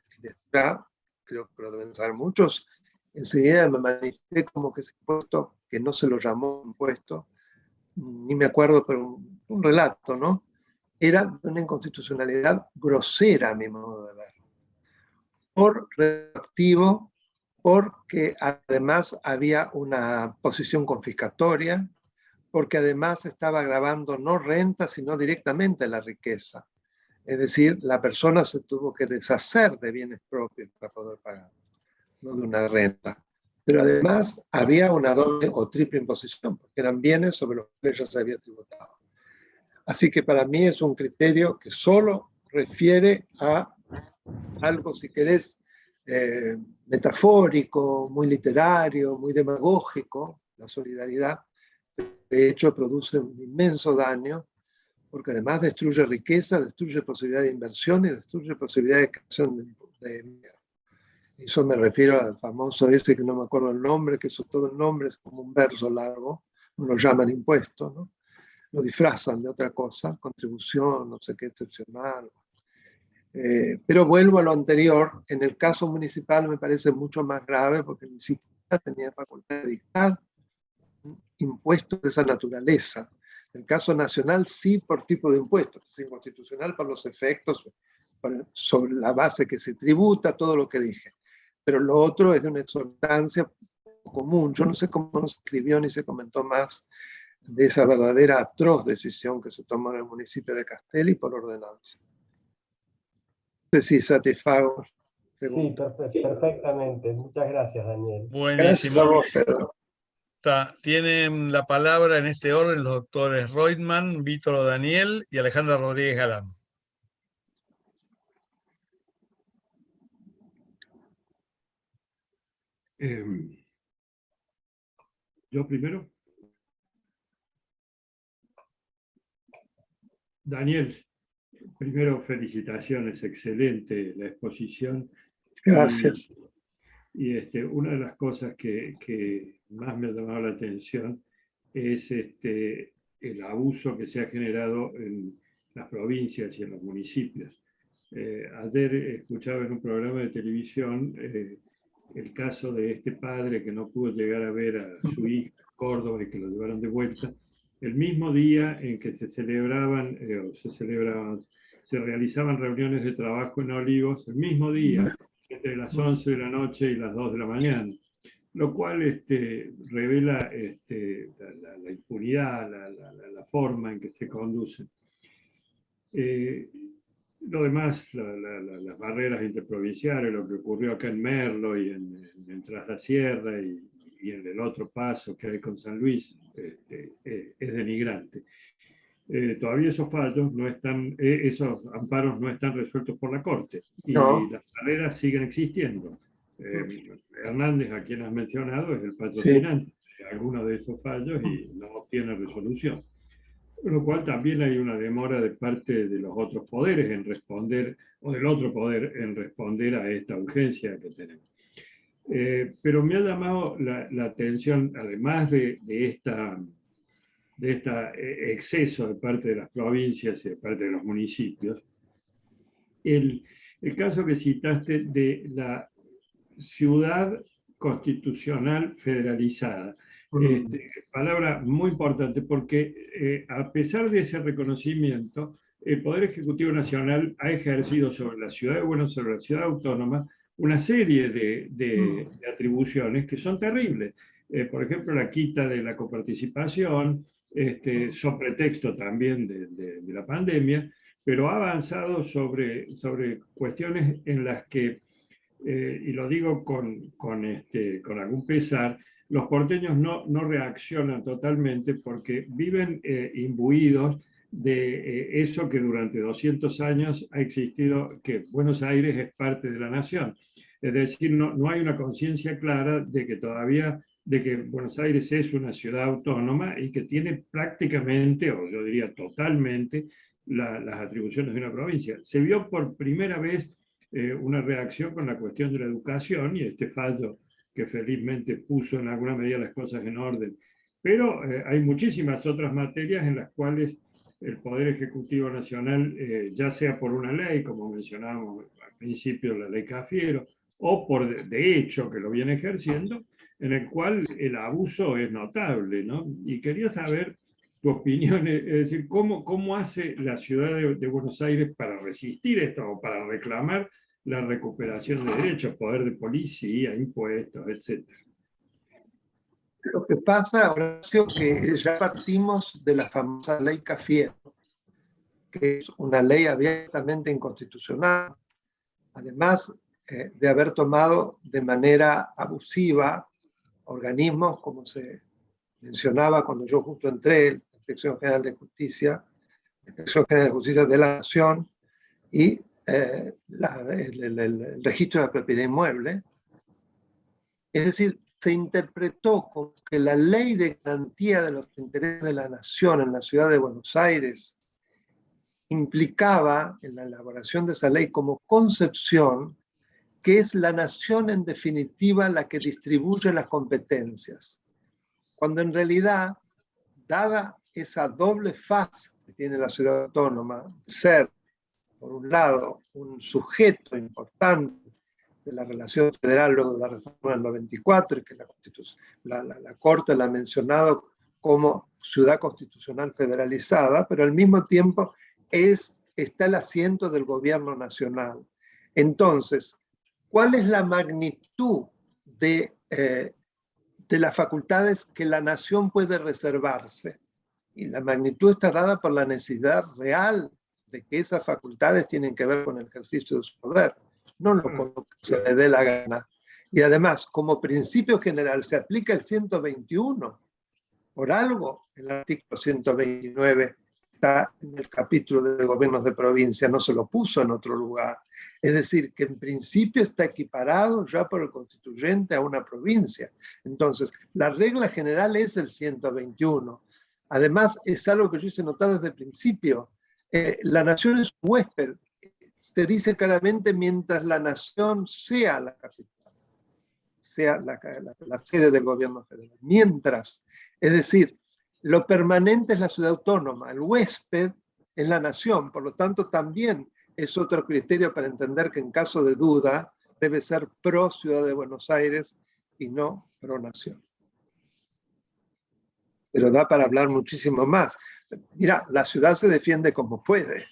ya, creo que lo deben saber muchos, enseguida me manifesté como que ese impuesto, que no se lo llamó impuesto, ni me acuerdo, pero un relato, ¿no? Era de una inconstitucionalidad grosera, a mi modo de ver. Por retroactivo, porque además había una posición confiscatoria, porque además estaba agravando no renta, sino directamente la riqueza. Es decir, la persona se tuvo que deshacer de bienes propios para poder pagar, no de una renta. Pero además había una doble o triple imposición, porque eran bienes sobre los que ya se había tributado. Así que para mí es un criterio que solo refiere a algo, si querés, metafórico, muy literario, muy demagógico, la solidaridad. De hecho, produce un inmenso daño, porque además destruye riqueza, destruye posibilidad de inversión y destruye posibilidad de creación de eso me refiero al famoso ese que no me acuerdo el nombre, que eso todo el nombre es como un verso largo, no lo llaman impuesto, ¿no? Lo disfrazan de otra cosa, contribución, no sé qué, excepcional. Pero vuelvo a lo anterior, en el caso municipal me parece mucho más grave porque ni siquiera tenía facultad de dictar impuestos de esa naturaleza. En el caso nacional sí por tipo de impuestos, es inconstitucional por los efectos, sobre la base que se tributa, todo lo que dije. Pero lo otro es de una exortancia común. Yo no sé cómo no se escribió ni se comentó más de esa verdadera atroz decisión que se tomó en el municipio de Castelli por ordenanza. No sé si satisfago. Sí, perfectamente. Muchas gracias, Daniel. Gracias a Buenísimo. vos, Pedro. Tienen la palabra en este orden los doctores Reutemann, Vítor Daniel y Alejandra Rodríguez Galán. Yo primero. Daniel, primero felicitaciones, excelente la exposición. Gracias. Y una de las cosas que más me ha llamado la atención es el abuso que se ha generado en las provincias y en los municipios. Ayer escuchaba en un programa de televisión el caso de este padre que no pudo llegar a ver a su hija en Córdoba y que lo llevaron de vuelta, el mismo día en que se realizaban reuniones de trabajo en Olivos, el mismo día, entre las 11 de la noche y las 2 de la mañana, lo cual revela la impunidad, la forma en que se conduce. Lo demás, las barreras interprovinciales, lo que ocurrió acá en Merlo y en Tras la Sierra y en el otro paso que hay con San Luis, es denigrante. Todavía esos fallos no están, esos amparos no están resueltos por la Corte y No. las barreras siguen existiendo. Hernández, a quien has mencionado, es el patrocinante de algunos de esos fallos y no obtiene resolución. Con lo cual también hay una demora de parte de los otros poderes en responder, o del otro poder en responder a esta urgencia que tenemos. Pero me ha llamado la atención, además de este exceso de parte de las provincias y de parte de los municipios, el caso que citaste de la ciudad constitucional federalizada. Palabra muy importante porque a pesar de ese reconocimiento, el Poder Ejecutivo Nacional ha ejercido sobre la Ciudad de Buenos Aires, sobre la ciudad autónoma, una serie de atribuciones que son terribles. Por ejemplo, la quita de la coparticipación, sobre pretexto también de la pandemia, pero ha avanzado sobre cuestiones en las que, y lo digo con algún pesar, los porteños no reaccionan totalmente porque viven imbuidos de eso que durante 200 años ha existido, que Buenos Aires es parte de la nación. Es decir, no hay una conciencia clara de que todavía, de que Buenos Aires es una ciudad autónoma y que tiene prácticamente, o yo diría totalmente, las atribuciones de una provincia. Se vio por primera vez una reacción con la cuestión de la educación y este fallo que felizmente puso en alguna medida las cosas en orden. Pero hay muchísimas otras materias en las cuales el Poder Ejecutivo Nacional, ya sea por una ley, como mencionábamos al principio, la ley Cafiero, o por de hecho que lo viene ejerciendo, en el cual el abuso es notable, ¿no? Y quería saber tu opinión, es decir, ¿cómo hace la ciudad de Buenos Aires para resistir esto o para reclamar la recuperación de derechos, poder de policía, impuestos, etcétera? Lo que pasa, Horacio, que ya partimos de la famosa ley Cafiero, que es una ley abiertamente inconstitucional, además de haber tomado de manera abusiva organismos, como se mencionaba cuando yo justo entré, la Inspección General de Justicia, la Inspección General de Justicia de la Nación, y el registro de la propiedad inmueble. Es decir, se interpretó como que la ley de garantía de los intereses de la nación en la ciudad de Buenos Aires implicaba en la elaboración de esa ley como concepción que es la nación en definitiva la que distribuye las competencias, cuando en realidad, dada esa doble fase que tiene la ciudad autónoma, ser, por un lado, un sujeto importante de la relación federal luego de la reforma del 94, y que la Corte la ha mencionado como ciudad constitucional federalizada, pero al mismo tiempo está el asiento del gobierno nacional. Entonces, ¿cuál es la magnitud de las facultades que la nación puede reservarse? Y la magnitud está dada por la necesidad real de que esas facultades tienen que ver con el ejercicio de su poder, no con lo que se le dé la gana. Y además, como principio general, se aplica el 121. Por algo, el artículo 129 está en el capítulo de gobiernos de provincia, no se lo puso en otro lugar. Es decir, que en principio está equiparado ya por el constituyente a una provincia. Entonces, la regla general es el 121. Además, es algo que yo hice notar desde el principio. La nación es un huésped. Se dice claramente mientras la nación sea la capital, sea la sede del gobierno federal. Mientras, es decir, lo permanente es la ciudad autónoma, el huésped es la nación, por lo tanto también es otro criterio para entender que en caso de duda debe ser pro Ciudad de Buenos Aires y no pro nación. Pero da para hablar muchísimo más. Mira, la ciudad se defiende como puede.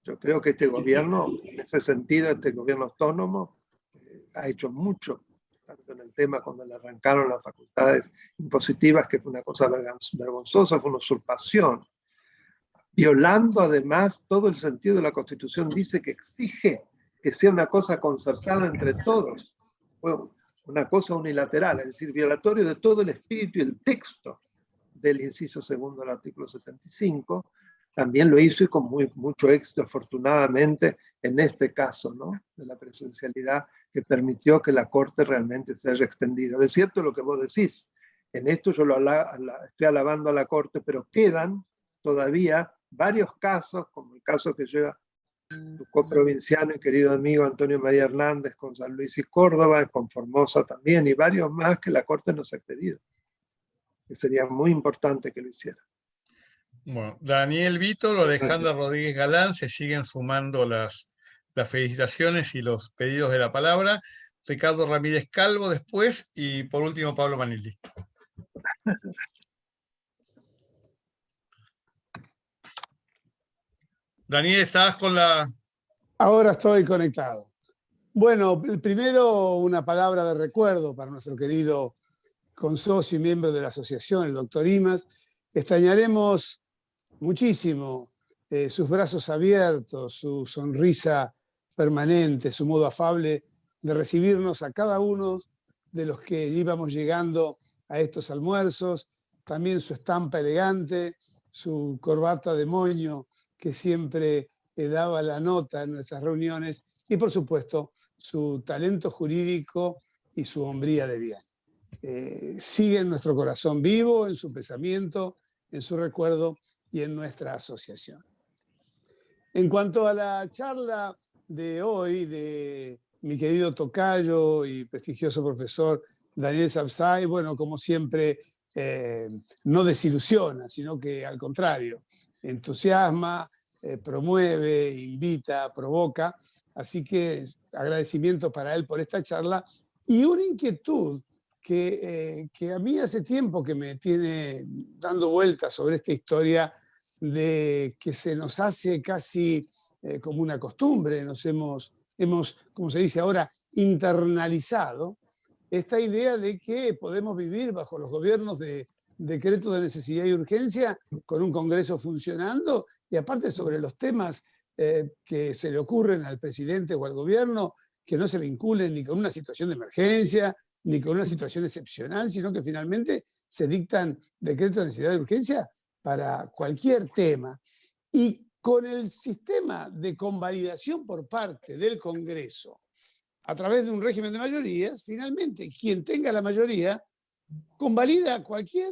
Yo creo que este gobierno, en ese sentido, este gobierno autónomo, ha hecho mucho, tanto en el tema cuando le arrancaron las facultades impositivas, que fue una cosa vergonzosa, fue una usurpación, violando además todo el sentido de la Constitución. Dice que exige que sea una cosa concertada entre todos, fue una cosa unilateral, es decir, violatorio de todo el espíritu y el texto del inciso segundo del artículo 75. También lo hizo y con mucho éxito, afortunadamente, en este caso, ¿no?, de la presencialidad, que permitió que la Corte realmente se haya extendido. Es cierto lo que vos decís, en esto yo estoy alabando a la Corte, pero quedan todavía varios casos, como el caso que lleva tu coprovinciano y querido amigo Antonio María Hernández con San Luis y Córdoba, con Formosa también, y varios más que la Corte nos ha pedido, que sería muy importante que lo hiciera. Bueno, Daniel Vítor, Alejandra Rodríguez Galán, se siguen sumando las felicitaciones y los pedidos de la palabra. Ricardo Ramírez Calvo después y por último Pablo Manilli. Daniel, ¿estás con la...? Ahora estoy conectado. Bueno, primero una palabra de recuerdo para nuestro querido consocio y miembro de la asociación, el doctor Imas. Extrañaremos muchísimo sus brazos abiertos, su sonrisa permanente, su modo afable de recibirnos a cada uno de los que íbamos llegando a estos almuerzos, también su estampa elegante, su corbata de moño que siempre daba la nota en nuestras reuniones y, por supuesto, su talento jurídico y su hombría de bien. Sigue en nuestro corazón vivo, en su pensamiento, en su recuerdo y en nuestra asociación. En cuanto a la charla de hoy de mi querido tocayo y prestigioso profesor Daniel Sapsay, bueno, como siempre, no desilusiona, sino que al contrario, entusiasma, promueve, invita, provoca. Así que agradecimiento para él por esta charla y una inquietud que a mí hace tiempo que me tiene dando vueltas sobre esta historia de que se nos hace casi como una costumbre, hemos, como se dice ahora, internalizado esta idea de que podemos vivir bajo los gobiernos de decretos de necesidad y urgencia con un Congreso funcionando y aparte sobre los temas que se le ocurren al presidente o al gobierno que no se vinculen ni con una situación de emergencia ni con una situación excepcional, sino que finalmente se dictan decretos de necesidad y urgencia para cualquier tema. Y con el sistema de convalidación por parte del Congreso a través de un régimen de mayorías, finalmente quien tenga la mayoría convalida cualquier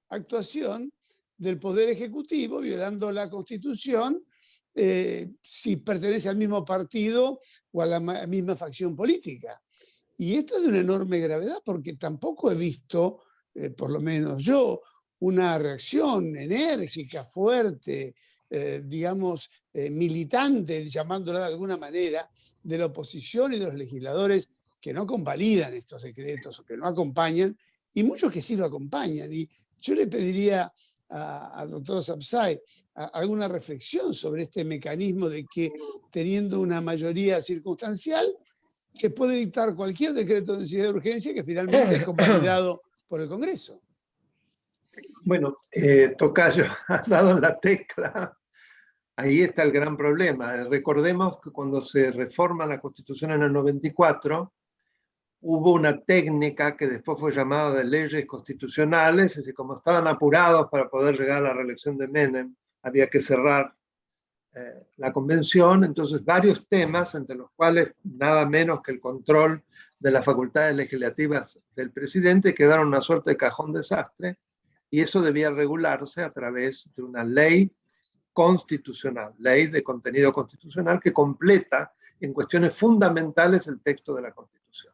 actuación del Poder Ejecutivo violando la Constitución, si pertenece al mismo partido o a la misma facción política. Y esto es de una enorme gravedad porque tampoco he visto, por lo menos yo, una reacción enérgica, fuerte, digamos, militante, llamándola de alguna manera, de la oposición y de los legisladores que no convalidan estos decretos o que no acompañan, y muchos que sí lo acompañan. Y yo le pediría al doctor Sapsay alguna reflexión sobre este mecanismo de que, teniendo una mayoría circunstancial, se puede dictar cualquier decreto de necesidad de urgencia que finalmente es convalidado por el Congreso. Bueno, Tocayo, has dado en la tecla. Ahí está el gran problema. Recordemos que cuando se reforma la Constitución en el 94, hubo una técnica que después fue llamada de leyes constitucionales, y como estaban apurados para poder llegar a la reelección de Menem, había que cerrar la convención. Entonces varios temas, entre los cuales nada menos que el control de las facultades legislativas del presidente, quedaron una suerte de cajón desastre, y eso debía regularse a través de una ley constitucional, ley de contenido constitucional que completa en cuestiones fundamentales el texto de la Constitución.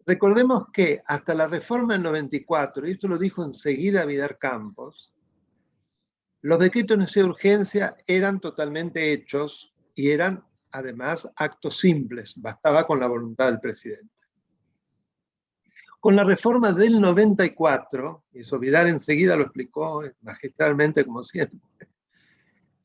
Recordemos que hasta la reforma del 94, y esto lo dijo enseguida Vidal Campos, los decretos de necesidad de urgencia eran totalmente hechos y eran además actos simples, bastaba con la voluntad del presidente. Con la reforma del 94, y eso Vidal enseguida lo explicó magistralmente como siempre,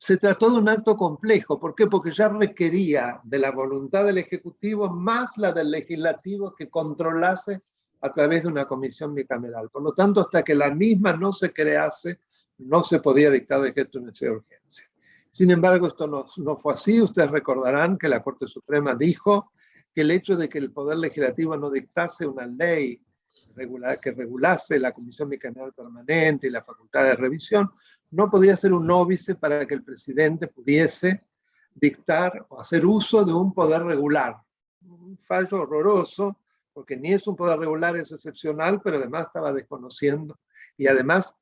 se trató de un acto complejo. ¿Por qué? Porque ya requería de la voluntad del Ejecutivo más la del Legislativo que controlase a través de una comisión bicameral. Por lo tanto, hasta que la misma no se crease, no se podía dictar decreto de necesidad de urgencia. Sin embargo, esto no fue así. Ustedes recordarán que la Corte Suprema dijo que el hecho de que el Poder Legislativo no dictase una ley que regulase la Comisión Bicameral Permanente y la facultad de revisión, no podía ser un óbice para que el presidente pudiese dictar o hacer uso de un poder regular. Un fallo horroroso, porque ni es un poder regular, es excepcional, pero además estaba desconociendo. Y además,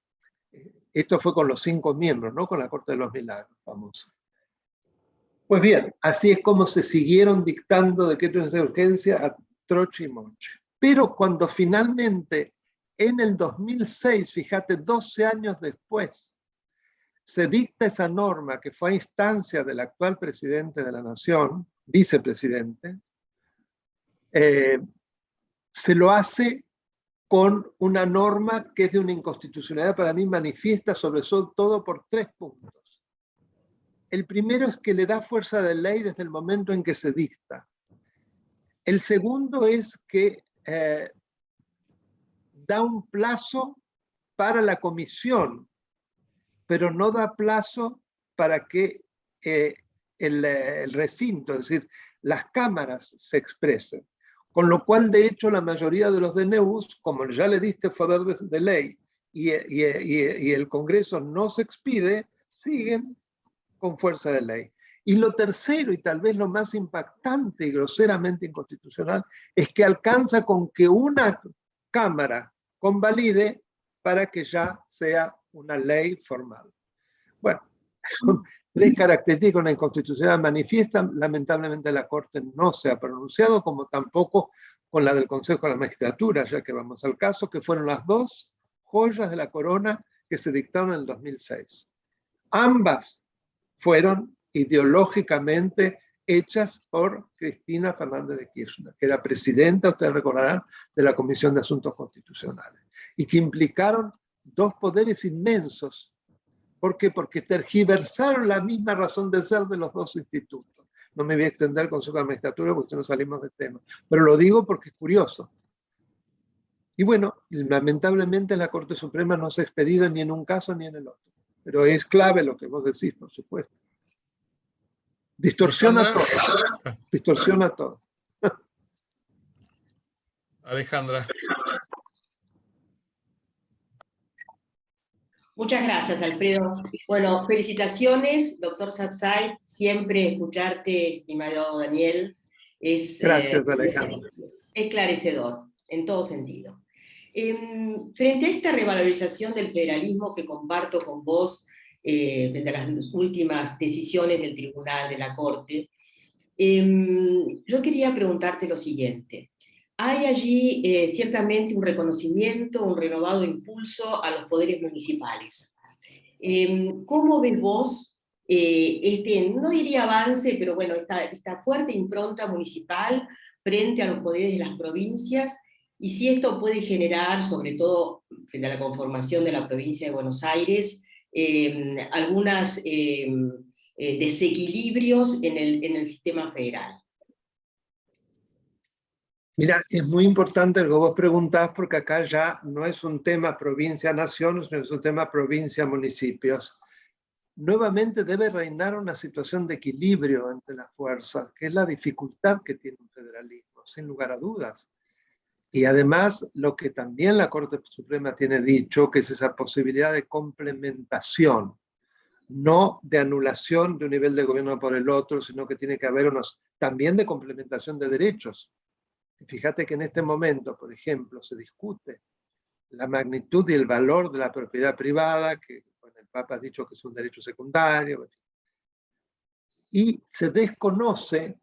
esto fue con los 5 miembros, no con la Corte de los Milagros, famosa. Pues bien, así es como se siguieron dictando decretos de urgencia a troche y moche. Pero cuando finalmente, en el 2006, fíjate, 12 años después, se dicta esa norma que fue a instancia del actual presidente de la Nación, vicepresidente, se lo hace con una norma que es de una inconstitucionalidad para mí manifiesta, sobre todo por 3 puntos. El primero es que le da fuerza de ley desde el momento en que se dicta. El segundo es que da un plazo para la comisión, pero no da plazo para que el recinto, es decir, las cámaras se expresen. Con lo cual, de hecho, la mayoría de los DNUs, como ya le diste poder de ley y el Congreso no se expide, siguen con fuerza de ley. Y lo tercero, y tal vez lo más impactante y groseramente inconstitucional, es que alcanza con que una Cámara convalide para que ya sea una ley formal. Bueno, son 3 características de una inconstitucionalidad manifiesta. Lamentablemente la Corte no se ha pronunciado, como tampoco con la del Consejo de la Magistratura, ya que vamos al caso, que fueron las 2 joyas de la corona que se dictaron en el 2006. Ambas fueron ideológicamente hechas por Cristina Fernández de Kirchner, que era presidenta, ustedes recordarán, de la Comisión de Asuntos Constitucionales, y que implicaron 2 poderes inmensos. ¿Por qué? Porque tergiversaron la misma razón de ser de los 2 institutos. No me voy a extender con su magistratura porque si no salimos de tema, pero lo digo porque es curioso. Y bueno, lamentablemente la Corte Suprema no se ha expedido ni en un caso ni en el otro. Pero es clave lo que vos decís, por supuesto. Distorsiona todo. Distorsiona todo. Alejandra. Muchas gracias, Alfredo. Bueno, felicitaciones, doctor Sapsay. Siempre escucharte, estimado Daniel, es Gracias, Alejandro. esclarecedor en todo sentido. Frente a esta revalorización del federalismo que comparto con vos, frente a las últimas decisiones del Tribunal de la Corte, yo quería preguntarte lo siguiente. Hay allí ciertamente un reconocimiento, un renovado impulso a los poderes municipales. ¿Cómo ves vos no diría avance, pero bueno, esta fuerte impronta municipal frente a los poderes de las provincias, y si esto puede generar, sobre todo frente a la conformación de la provincia de Buenos Aires, algunos desequilibrios en el sistema federal? Mira, es muy importante lo que vos preguntás, porque acá ya no es un tema provincia-nación, sino es un tema provincia-municipios. Nuevamente debe reinar una situación de equilibrio entre las fuerzas, que es la dificultad que tiene un federalismo, sin lugar a dudas. Y además, lo que también la Corte Suprema tiene dicho, que es esa posibilidad de complementación, no de anulación de un nivel de gobierno por el otro, sino que tiene que haber también de complementación de derechos. Fíjate que en este momento, por ejemplo, se discute la magnitud y el valor de la propiedad privada, que bueno, el Papa ha dicho que es un derecho secundario, y se desconoce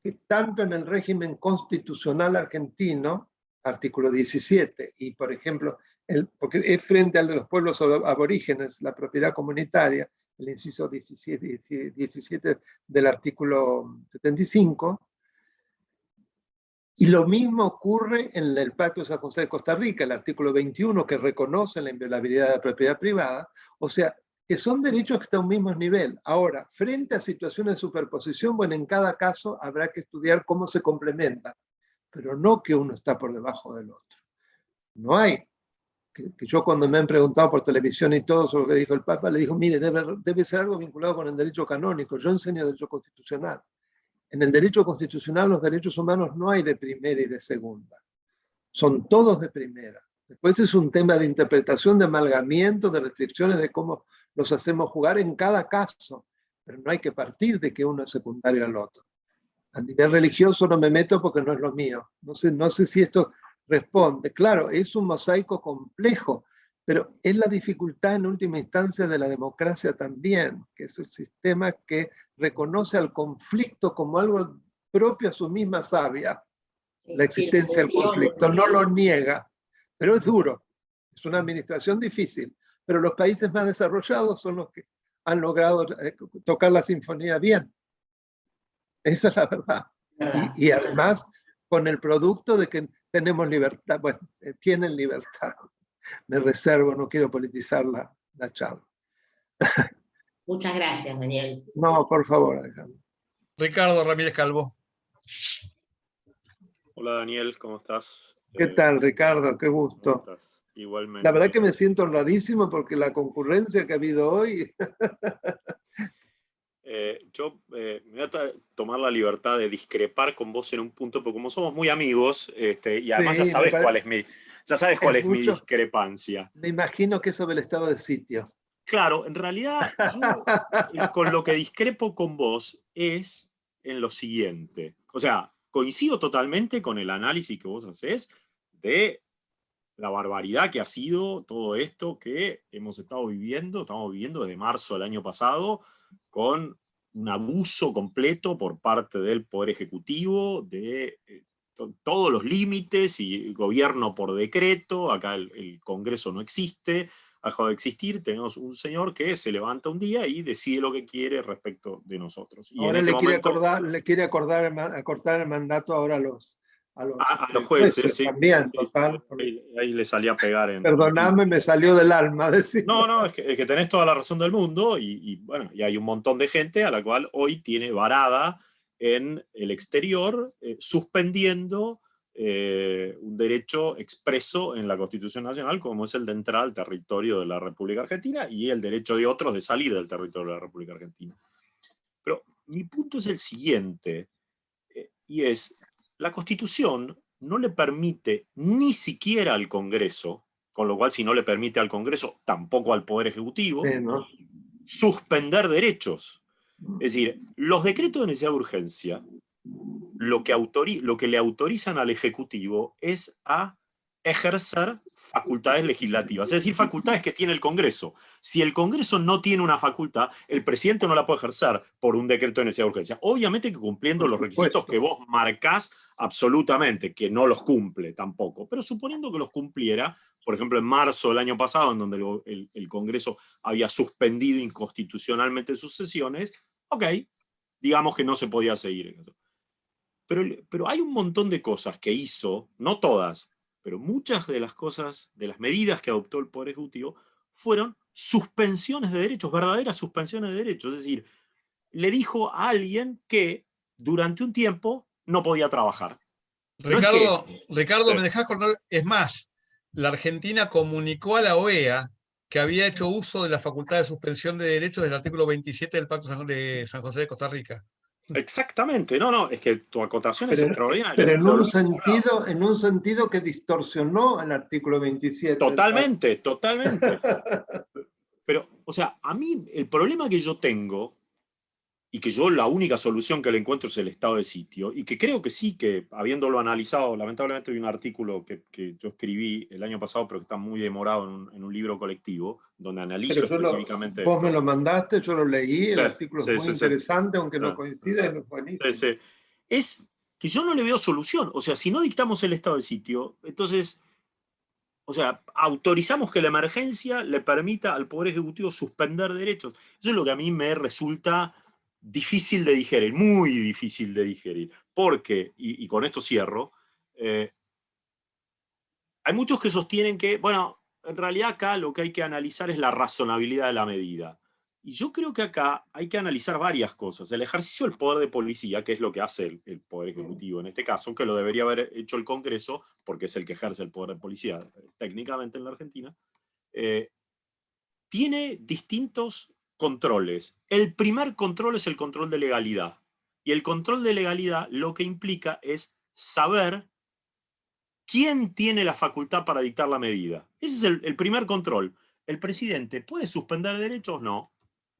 que tanto en el régimen constitucional argentino, artículo 17, y por ejemplo, porque es frente al de los pueblos aborígenes, la propiedad comunitaria, el inciso 17 del artículo 75, y lo mismo ocurre en el Pacto de San José de Costa Rica, el artículo 21, que reconoce la inviolabilidad de la propiedad privada. O sea, que son derechos que están a un mismo nivel. Ahora, frente a situaciones de superposición, bueno, en cada caso habrá que estudiar cómo se complementan, pero no que uno está por debajo del otro. No hay. Que yo cuando me han preguntado por televisión y todo sobre lo que dijo el Papa, le digo, mire, debe ser algo vinculado con el derecho canónico. Yo enseño derecho constitucional. En el derecho constitucional los derechos humanos no hay de primera y de segunda. Son todos de primera. Después es un tema de interpretación, de amalgamiento, de restricciones, de cómo los hacemos jugar en cada caso. Pero no hay que partir de que uno es secundario al otro. A nivel religioso no me meto porque no es lo mío. No sé si esto responde. Claro, es un mosaico complejo, pero es la dificultad en última instancia de la democracia también, que es el sistema que reconoce al conflicto como algo propio a su misma savia, la existencia del conflicto, no lo niega, pero es duro, es una administración difícil, pero los países más desarrollados son los que han logrado tocar la sinfonía bien. Esa es la verdad. Y además con el producto de que tenemos libertad, bueno, tienen libertad. Me reservo, no quiero politizar la charla. Muchas gracias, Daniel. No, por favor, Alejandro. Ricardo Ramírez Calvo. Hola Daniel, ¿cómo estás? ¿Qué tal, Ricardo? Qué gusto. ¿Cómo estás? Igualmente. La verdad que me siento honradísimo porque la concurrencia que ha habido hoy... Yo me voy a tomar la libertad de discrepar con vos en un punto, porque como somos muy amigos, y además Sí, ya sabes cuál es mi discrepancia. Me imagino que es sobre el estado de sitio. Claro, en realidad yo con lo que discrepo con vos es en lo siguiente. O sea, coincido totalmente con el análisis que vos hacés de la barbaridad que ha sido todo esto que estamos viviendo desde marzo del año pasado, con un abuso completo por parte del Poder Ejecutivo de todos los límites y gobierno por decreto. Acá el Congreso no existe, ha dejado de existir. Tenemos un señor que se levanta un día y decide lo que quiere respecto de nosotros. Y ahora en le quiere acortar el mandato ahora a los jueces, sí. También, Sí, total. ahí le salía a pegar en... Perdonadme, me salió del alma decir. No, es que tenés toda la razón del mundo y hay un montón de gente a la cual hoy tiene varada en el exterior, suspendiendo un derecho expreso en la Constitución Nacional, como es el de entrar al territorio de la República Argentina y el derecho de otros de salir del territorio de la República Argentina. Pero mi punto es el siguiente, y es, la Constitución no le permite ni siquiera al Congreso, con lo cual si no le permite al Congreso, tampoco al Poder Ejecutivo, ¿no? suspender derechos. Es decir, los decretos de necesidad de urgencia, lo que le autorizan al Ejecutivo es a ejercer facultades legislativas, es decir, facultades que tiene el Congreso. Si el Congreso no tiene una facultad, el presidente no la puede ejercer por un decreto de necesidad de urgencia. Obviamente que cumpliendo los requisitos que vos marcás absolutamente, que no los cumple tampoco, pero suponiendo que los cumpliera, por ejemplo, en marzo del año pasado, en donde el Congreso había suspendido inconstitucionalmente sus sesiones, ok, digamos que no se podía seguir en eso. Pero hay un montón de cosas que hizo, no todas, pero muchas de las cosas, de las medidas que adoptó el Poder Ejecutivo, fueron suspensiones de derechos, verdaderas suspensiones de derechos. Es decir, le dijo a alguien que durante un tiempo no podía trabajar. Ricardo, Ricardo, Sí. me dejás cortar. Es más, la Argentina comunicó a la OEA que había hecho uso de la facultad de suspensión de derechos del artículo 27 del Pacto de San José de Costa Rica. Exactamente, no, es que tu acotación es extraordinaria. Pero en Lo un hemos sentido que distorsionó el artículo 27. Totalmente. Pero, o sea, a mí el problema que yo tengo, y que yo la única solución que le encuentro es el estado de sitio, y que creo que sí, que habiéndolo analizado, lamentablemente hay un artículo que yo escribí el año pasado, pero que está muy demorado en un libro colectivo, donde analizo específicamente vos esto. me lo mandaste, yo lo leí, el Sí, artículo es muy interesante, aunque no coincide, es buenísimo. Sí. Es que yo no le veo solución. O sea, si no dictamos el estado de sitio, entonces, o sea, autorizamos que la emergencia le permita al Poder Ejecutivo suspender derechos. Eso es lo que a mí me resulta difícil de digerir, muy difícil de digerir. Porque, y con esto cierro, hay muchos que sostienen que, bueno, en realidad acá lo que hay que analizar es la razonabilidad de la medida. Y yo creo que acá hay que analizar varias cosas. El ejercicio del poder de policía, que es lo que hace el Poder Ejecutivo en este caso, que lo debería haber hecho el Congreso, porque es el que ejerce el poder de policía técnicamente en la Argentina, tiene distintos controles. El primer control es el control de legalidad. Y el control de legalidad lo que implica es saber quién tiene la facultad para dictar la medida. Ese es el primer control. ¿El presidente puede suspender derechos? No.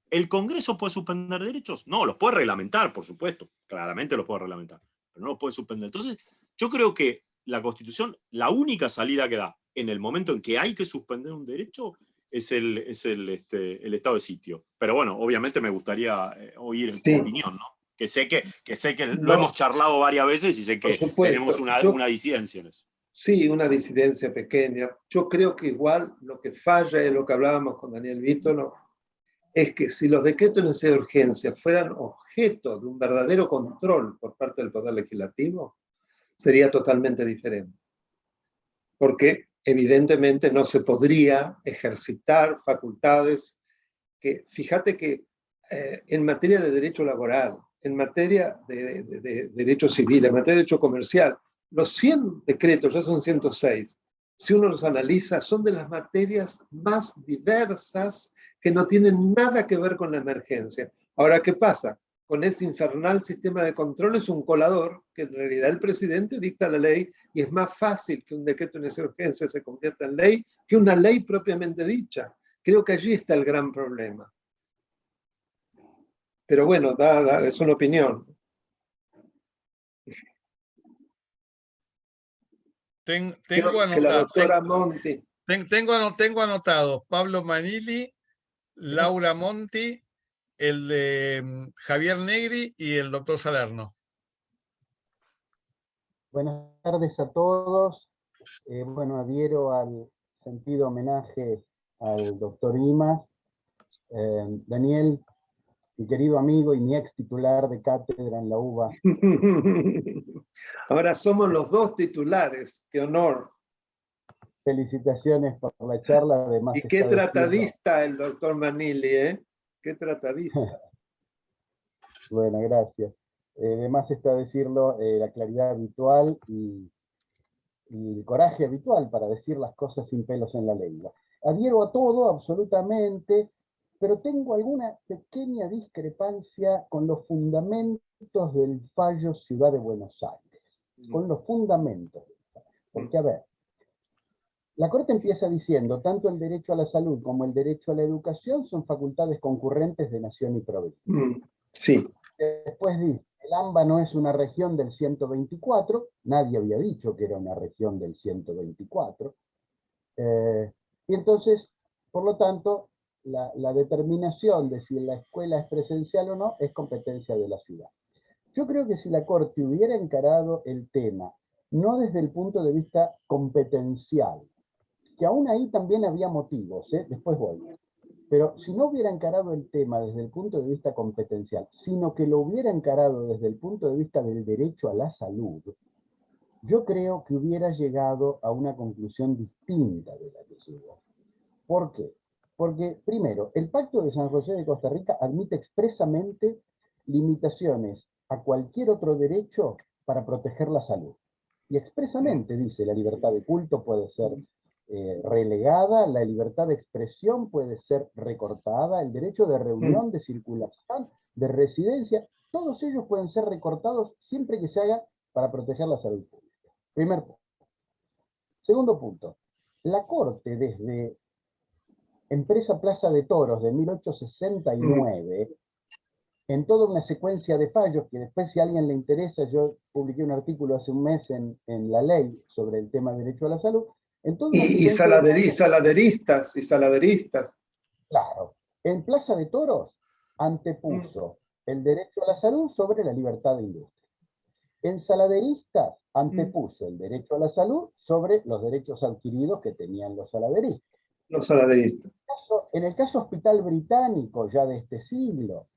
¿El Congreso puede suspender derechos? No, los puede reglamentar, por supuesto. Claramente los puede reglamentar, pero no los puede suspender. Entonces, yo creo que la Constitución, la única salida que da en el momento en que hay que suspender un derecho es el estado de sitio. Pero bueno, obviamente me gustaría oír tu opinión, ¿no? Que sé que lo hemos charlado varias veces y sé que tenemos una disidencia en eso. Sí, una disidencia pequeña. Yo creo que igual lo que falla es lo que hablábamos con Daniel Vítono, es que si los decretos de necesidad de urgencia fueran objeto de un verdadero control por parte del Poder Legislativo, sería totalmente diferente. Porque evidentemente no se podría ejercitar facultades que, fíjate que en materia de derecho laboral, en materia de derecho civil, en materia de derecho comercial, los 100 decretos, ya son 106, si uno los analiza, son de las materias más diversas que no tienen nada que ver con la emergencia. Ahora, ¿qué pasa? Con ese infernal sistema de control es un colador, que en realidad el presidente dicta la ley y es más fácil que un decreto de necesidad de urgencia se convierta en ley que una ley propiamente dicha. Creo que allí está el gran problema. Pero bueno, es una opinión. Tengo anotado Pablo Manili, Laura Monti, el de Javier Negri y el doctor Salerno. Buenas tardes a todos. Bueno, adhiero al sentido homenaje al doctor Imaz. Daniel, mi querido amigo y mi ex titular de cátedra en la UBA. Ahora somos los dos titulares, qué honor. Felicitaciones por la charla. Además, y qué tratadista el doctor Manili, ¿eh? Qué tratadista. Bueno, gracias. Además está decirlo, la claridad habitual y el coraje habitual para decir las cosas sin pelos en la lengua. Adhiero a todo, absolutamente, pero tengo alguna pequeña discrepancia con los fundamentos del fallo Ciudad de Buenos Aires. Con los fundamentos. Porque, a ver, La Corte empieza diciendo, tanto el derecho a la salud como el derecho a la educación son facultades concurrentes de nación y provincia. Sí. Después dice, el AMBA no es una región del 124, nadie había dicho que era una región del 124, y entonces, por lo tanto, la determinación de si la escuela es presencial o no es competencia de la ciudad. Yo creo que si la Corte hubiera encarado el tema, no desde el punto de vista competencial, que aún ahí también había motivos, después voy, pero si no hubiera encarado el tema desde el punto de vista competencial, sino que lo hubiera encarado desde el punto de vista del derecho a la salud, yo creo que hubiera llegado a una conclusión distinta de la que llegó. ¿Por qué? Porque, primero, el Pacto de San José de Costa Rica admite expresamente limitaciones a cualquier otro derecho para proteger la salud. Y expresamente dice, la libertad de culto puede ser relegada, la libertad de expresión puede ser recortada, el derecho de reunión, de circulación, de residencia, todos ellos pueden ser recortados siempre que se haga para proteger la salud pública. Primer punto. Segundo punto. La Corte, desde Empresa Plaza de Toros de 1869, en toda una secuencia de fallos, que después si a alguien le interesa, yo publiqué un artículo hace un mes en La Ley sobre el tema de derecho a la salud, en toda una secuencia saladeristas. Claro. En Plaza de Toros antepuso el derecho a la salud sobre la libertad de industria. En Saladeristas antepuso el derecho a la salud sobre los derechos adquiridos que tenían los saladeristas. En el caso Hospital Británico, ya de este siglo,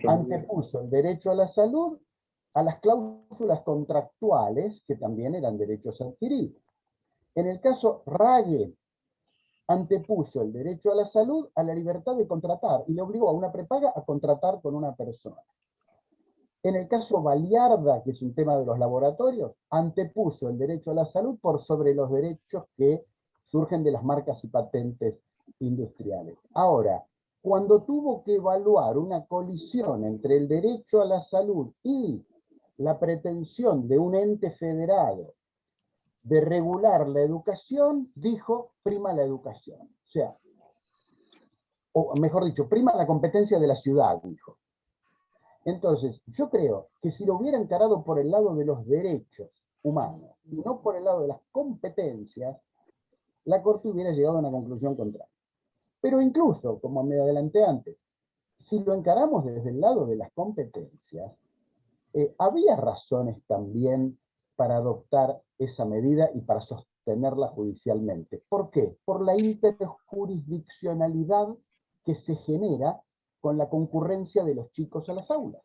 antepuso el derecho a la salud a las cláusulas contractuales, que también eran derechos adquiridos. En el caso Rague, antepuso el derecho a la salud a la libertad de contratar y le obligó a una prepaga a contratar con una persona. En el caso Baliarda, que es un tema de los laboratorios, antepuso el derecho a la salud por sobre los derechos que surgen de las marcas y patentes industriales. Ahora, cuando tuvo que evaluar una colisión entre el derecho a la salud y la pretensión de un ente federado de regular la educación, dijo, prima la educación. O sea, o mejor dicho, prima la competencia de la ciudad, dijo. Entonces, yo creo que si lo hubiera encarado por el lado de los derechos humanos y no por el lado de las competencias, la Corte hubiera llegado a una conclusión contraria. Pero incluso, como me adelanté antes, si lo encaramos desde el lado de las competencias, había razones también para adoptar esa medida y para sostenerla judicialmente. ¿Por qué? Por la interjurisdiccionalidad que se genera con la concurrencia de los chicos a las aulas.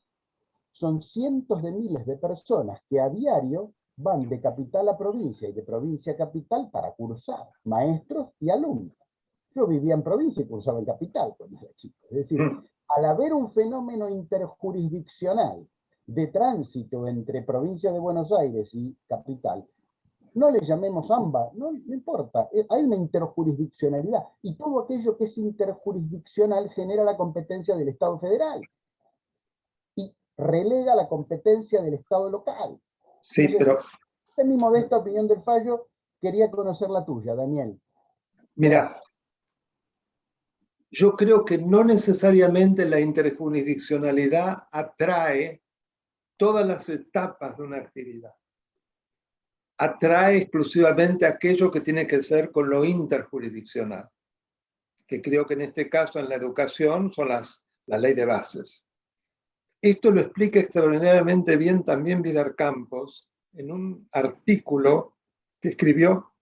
Son cientos de miles de personas que a diario van de capital a provincia y de provincia a capital para cursar, maestros y alumnos. Yo vivía en provincia y cursaba en capital cuando era chico. Es decir, al haber un fenómeno interjurisdiccional de tránsito entre provincia de Buenos Aires y capital, no le llamemos AMBA, no importa, hay una interjurisdiccionalidad, y todo aquello que es interjurisdiccional genera la competencia del Estado federal, y relega la competencia del Estado local. Sí, entonces, pero... esta es mi modesta opinión del fallo, quería conocer la tuya, Daniel. Mira, yo creo que no necesariamente la interjurisdiccionalidad atrae todas las etapas de una actividad. Atrae exclusivamente aquello que tiene que ver con lo interjurisdiccional, que creo que en este caso en la educación son la ley de bases. Esto lo explica extraordinariamente bien también Vilar Campos en un artículo que escribió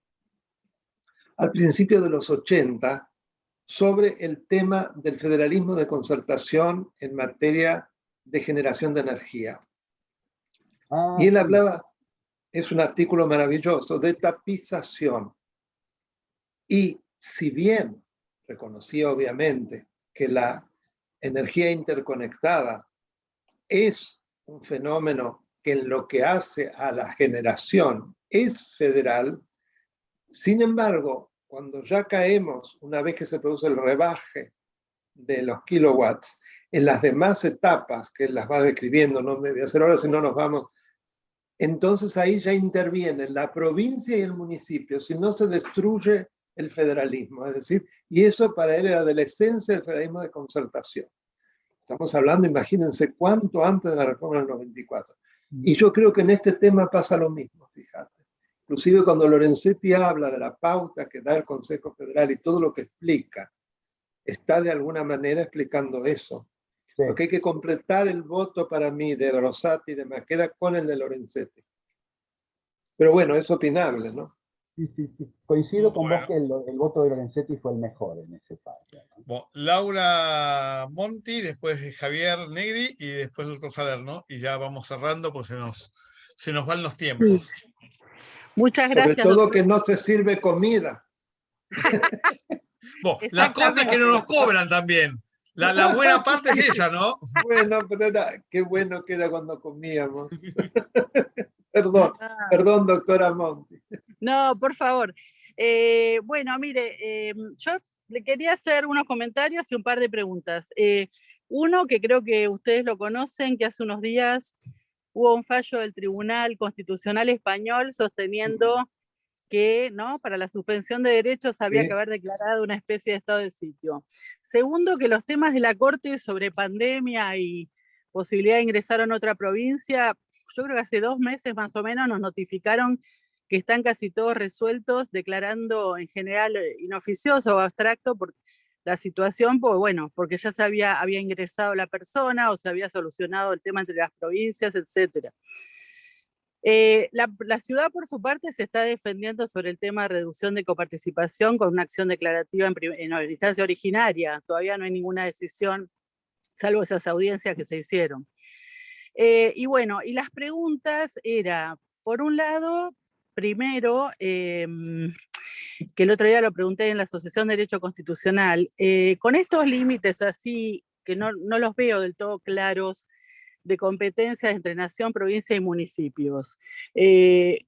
al principio de los 80 sobre el tema del federalismo de concertación en materia de generación de energía. Y él hablaba, es un artículo maravilloso, de tapización. Y si bien reconocía obviamente que la energía interconectada es un fenómeno que en lo que hace a la generación es federal, sin embargo, cuando ya caemos, una vez que se produce el rebaje de los kilowatts, en las demás etapas, que él las va describiendo, no me voy a hacer ahora, si no nos vamos, entonces ahí ya intervienen la provincia y el municipio. Si no se destruye el federalismo, es decir, y eso para él era de la esencia del federalismo de concertación. Estamos hablando, imagínense, cuánto antes de la reforma del 94. Y yo creo que en este tema pasa lo mismo, fíjate. Inclusive cuando Lorenzetti habla de la pauta que da el Consejo Federal y todo lo que explica, está de alguna manera explicando eso. Sí. Porque hay que completar el voto para mí de Rosati y de Maqueda con el de Lorenzetti. Pero bueno, es opinable, ¿no? Sí. Coincido con Bueno. vos que el voto de Lorenzetti fue el mejor en ese parte, ¿no? Bueno, Laura Monti, después Javier Negri y después el doctor Salerno. Y ya vamos cerrando, pues se nos van los tiempos. Muchas Sobre gracias, todo doctor. que no se sirve comida. Bueno, la cosa es que no nos cobran también. La buena parte es esa, ¿no? Bueno, pero qué bueno que era cuando comíamos. Perdón, Ah, perdón, doctora Monti. no, por favor. Bueno, mire, yo le quería hacer unos comentarios y un par de preguntas. Uno que creo que ustedes lo conocen, que hace unos días hubo un fallo del Tribunal Constitucional Español sosteniendo que, ¿no?, para la suspensión de derechos había que haber declarado una especie de estado de sitio. Segundo, que los temas de la Corte sobre pandemia y posibilidad de ingresar a otra provincia, yo creo que hace 2 meses más o menos nos notificaron que están casi todos resueltos, declarando en general inoficioso o abstracto por la situación, pues bueno, porque ya había ingresado la persona o se había solucionado el tema entre las provincias, etc. La ciudad, por su parte, se está defendiendo sobre el tema de reducción de coparticipación con una acción declarativa en instancia originaria. Todavía no hay ninguna decisión, salvo esas audiencias que se hicieron. Y bueno, y las preguntas era, por un lado, primero, que el otro día lo pregunté en la Asociación de Derecho Constitucional, con estos límites así, que no los veo del todo claros, de competencias entre nación, provincia y municipios.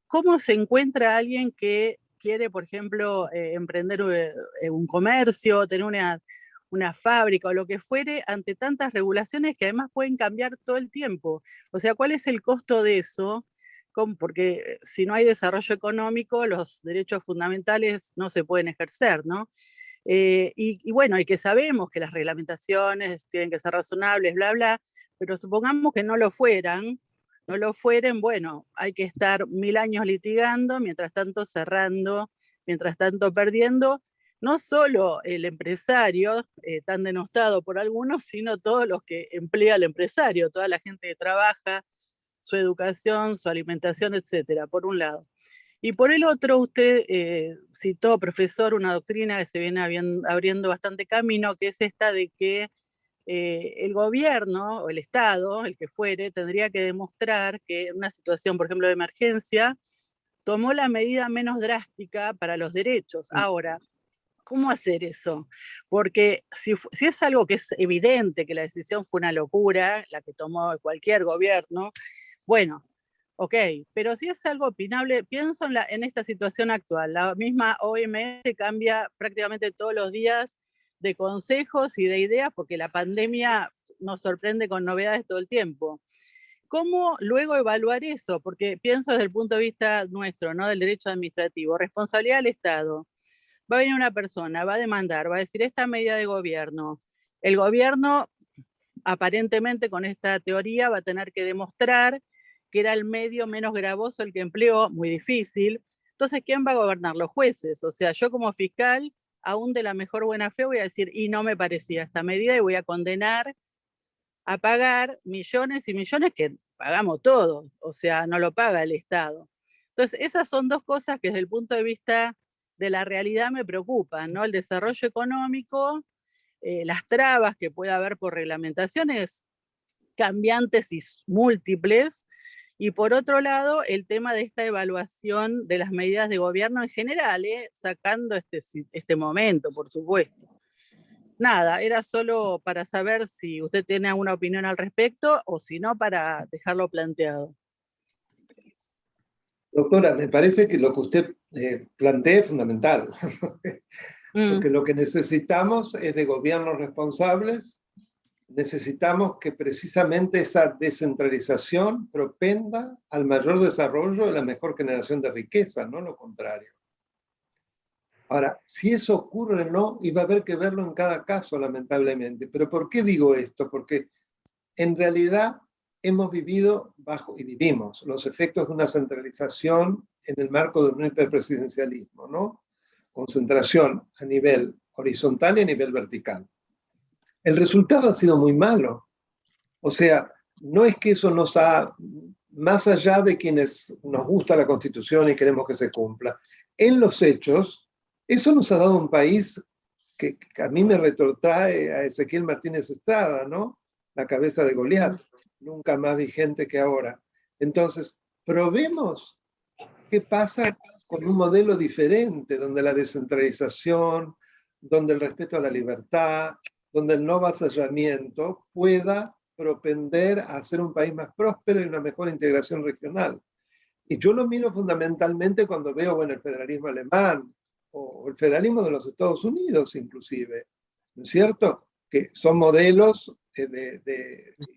¿Cómo se encuentra alguien que quiere, por ejemplo, emprender un comercio, tener una fábrica o lo que fuere, ante tantas regulaciones que además pueden cambiar todo el tiempo? O sea, ¿cuál es el costo de eso? Porque si no hay desarrollo económico, los derechos fundamentales no se pueden ejercer, ¿no? Y bueno, y que sabemos que las reglamentaciones tienen que ser razonables, bla, bla, pero supongamos que no lo fueran, bueno, hay que estar 1000 años litigando, mientras tanto cerrando, mientras tanto perdiendo, no solo el empresario, tan denostado por algunos, sino todos los que emplea el empresario, toda la gente que trabaja, su educación, su alimentación, etcétera, por un lado. Y por el otro, usted citó, profesor, una doctrina que se viene abriendo bastante camino, que es esta de que el gobierno o el Estado, el que fuere, tendría que demostrar que en una situación, por ejemplo, de emergencia, tomó la medida menos drástica para los derechos. Ahora, ¿cómo hacer eso? Porque si es algo que es evidente que la decisión fue una locura, la que tomó cualquier gobierno, bueno, ok, pero si es algo opinable, pienso en esta situación actual. La misma OMS cambia prácticamente todos los días de consejos y de ideas porque la pandemia nos sorprende con novedades todo el tiempo. ¿Cómo luego evaluar eso? Porque pienso desde el punto de vista nuestro, ¿no?, del derecho administrativo, responsabilidad del Estado. Va a venir una persona, va a demandar, va a decir esta medida de gobierno. El gobierno, aparentemente con esta teoría, va a tener que demostrar que era el medio menos gravoso el que empleó, muy difícil. Entonces, ¿quién va a gobernar? Los jueces. O sea, yo como fiscal, aún de la mejor buena fe, voy a decir, y no me parecía esta medida, y voy a condenar a pagar millones y millones que pagamos todos, o sea, no lo paga el Estado. Entonces, esas son dos cosas que desde el punto de vista de la realidad me preocupan, ¿no? El desarrollo económico, las trabas que pueda haber por reglamentaciones cambiantes y múltiples, y por otro lado, el tema de esta evaluación de las medidas de gobierno en general, sacando este momento, por supuesto. Nada, era solo para saber si usted tiene alguna opinión al respecto o si no, para dejarlo planteado. Doctora, me parece que lo que usted plantea es fundamental. Porque lo que necesitamos es de gobiernos responsables. Necesitamos que precisamente esa descentralización propenda al mayor desarrollo y la mejor generación de riqueza, no lo contrario. Ahora, si eso ocurre o no, y va a haber que verlo en cada caso, lamentablemente. Pero ¿por qué digo esto? Porque en realidad hemos vivido y vivimos los efectos de una centralización en el marco de un hiperpresidencialismo, ¿no? Concentración a nivel horizontal y a nivel vertical. El resultado ha sido muy malo. O sea, no es que eso nos ha, más allá de quienes nos gusta la Constitución y queremos que se cumpla, en los hechos, eso nos ha dado un país que a mí me retrotrae a Ezequiel Martínez Estrada, ¿no? La cabeza de Goliat, nunca más vigente que ahora. Entonces, probemos qué pasa con un modelo diferente, donde la descentralización, donde el respeto a la libertad, donde el no avasallamiento pueda propender a hacer un país más próspero y una mejor integración regional. Y yo lo miro fundamentalmente cuando veo, bueno, el federalismo alemán o el federalismo de los Estados Unidos inclusive, ¿no es cierto? Que son modelos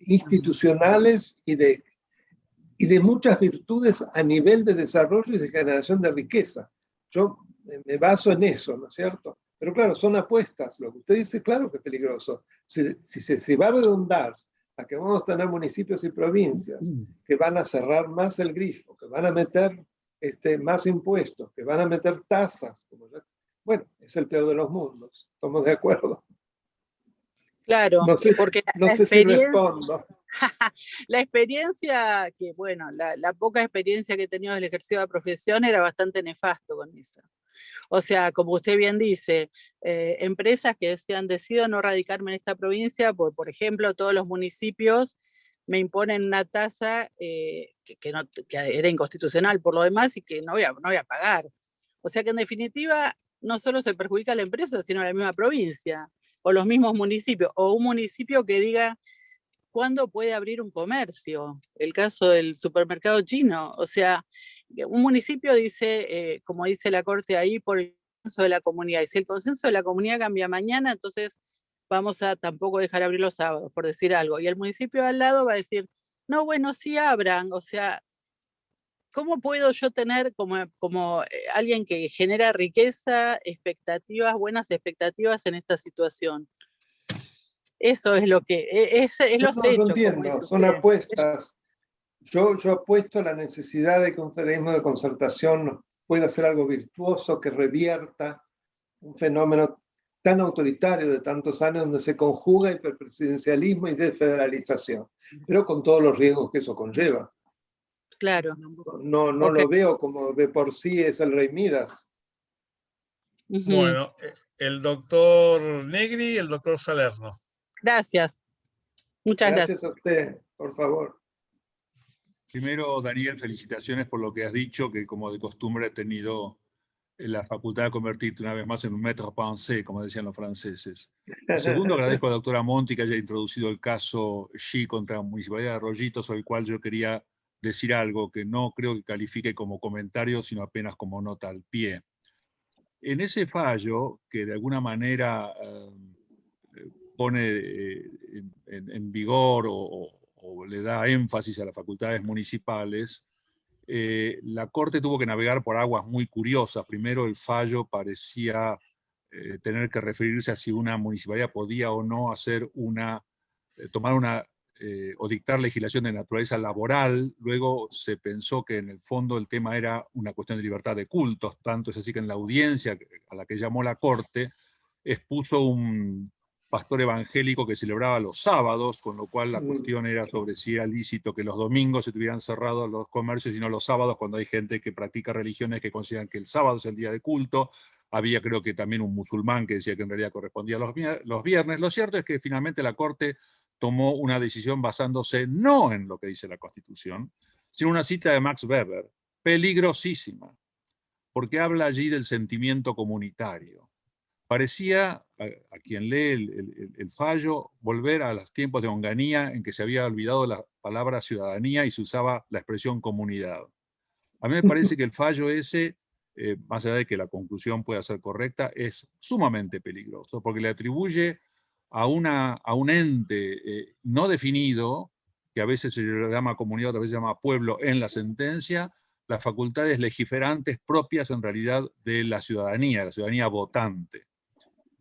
institucionales y de muchas virtudes a nivel de desarrollo y de generación de riqueza. Yo me baso en eso, ¿no es cierto? Pero claro, son apuestas. Lo que usted dice, claro que es peligroso. Si va a redundar a que vamos a tener municipios y provincias que van a cerrar más el grifo, que van a meter más impuestos, que van a meter tasas, bueno, es el peor de los mundos. ¿Estamos de acuerdo? Claro, No sé, porque no sé si respondo. la experiencia, que bueno, la poca experiencia que he tenido del ejercicio de la profesión era bastante nefasto con eso. O sea, como usted bien dice, empresas que decían, decido no radicarme en esta provincia, por ejemplo, todos los municipios me imponen una tasa que era inconstitucional por lo demás y que no voy a pagar. O sea que en definitiva no solo se perjudica a la empresa, sino a la misma provincia, o los mismos municipios, o un municipio que diga cuándo puede abrir un comercio. El caso del supermercado chino. O sea, un municipio dice, como dice la Corte ahí, por el consenso de la comunidad. Y si el consenso de la comunidad cambia mañana, entonces vamos a tampoco dejar abrir los sábados, por decir algo. Y el municipio al lado va a decir, no, bueno, sí abran. O sea, ¿cómo puedo yo tener como alguien que genera riqueza, expectativas, buenas expectativas en esta situación? Eso es lo que es los Yo hechos. entiendo, son apuestas. Yo apuesto a la necesidad de que un federalismo de concertación pueda ser algo virtuoso, que revierta un fenómeno tan autoritario de tantos años donde se conjuga hiperpresidencialismo y desfederalización, pero con todos los riesgos que eso conlleva. Claro. No lo veo como de por sí es el rey Midas. Bueno, el doctor Negri y el doctor Salerno. Gracias. Muchas gracias. Gracias a usted, por favor. Primero, Daniel, felicitaciones por lo que has dicho, que como de costumbre he tenido la facultad de convertirte una vez más en un maître pensé, como decían los franceses. Segundo, agradezco a la doctora Monti que haya introducido el caso Xi contra la Municipalidad de Arroyito, sobre el cual yo quería decir algo que no creo que califique como comentario, sino apenas como nota al pie. En ese fallo, que de alguna manera pone en vigor o le da énfasis a las facultades municipales, la Corte tuvo que navegar por aguas muy curiosas. Primero, el fallo parecía tener que referirse a si una municipalidad podía o no hacer tomar o dictar legislación de naturaleza laboral. Luego se pensó que en el fondo el tema era una cuestión de libertad de cultos. Tanto es así que en la audiencia a la que llamó la Corte expuso un pastor evangélico que celebraba los sábados, con lo cual la cuestión era sobre si era lícito que los domingos se tuvieran cerrados los comercios y no los sábados, cuando hay gente que practica religiones que consideran que el sábado es el día de culto. Había creo que también un musulmán que decía que en realidad correspondía a los viernes. Lo cierto es que finalmente la Corte tomó una decisión basándose no en lo que dice la Constitución, sino una cita de Max Weber, peligrosísima, porque habla allí del sentimiento comunitario. Parecía, a quien lee el fallo, volver a los tiempos de Onganía en que se había olvidado la palabra ciudadanía y se usaba la expresión comunidad. A mí me parece que el fallo ese, más allá de que la conclusión pueda ser correcta, es sumamente peligroso, porque le atribuye a un ente no definido, que a veces se llama comunidad, a veces se llama pueblo en la sentencia, las facultades legiferantes propias en realidad de la ciudadanía votante.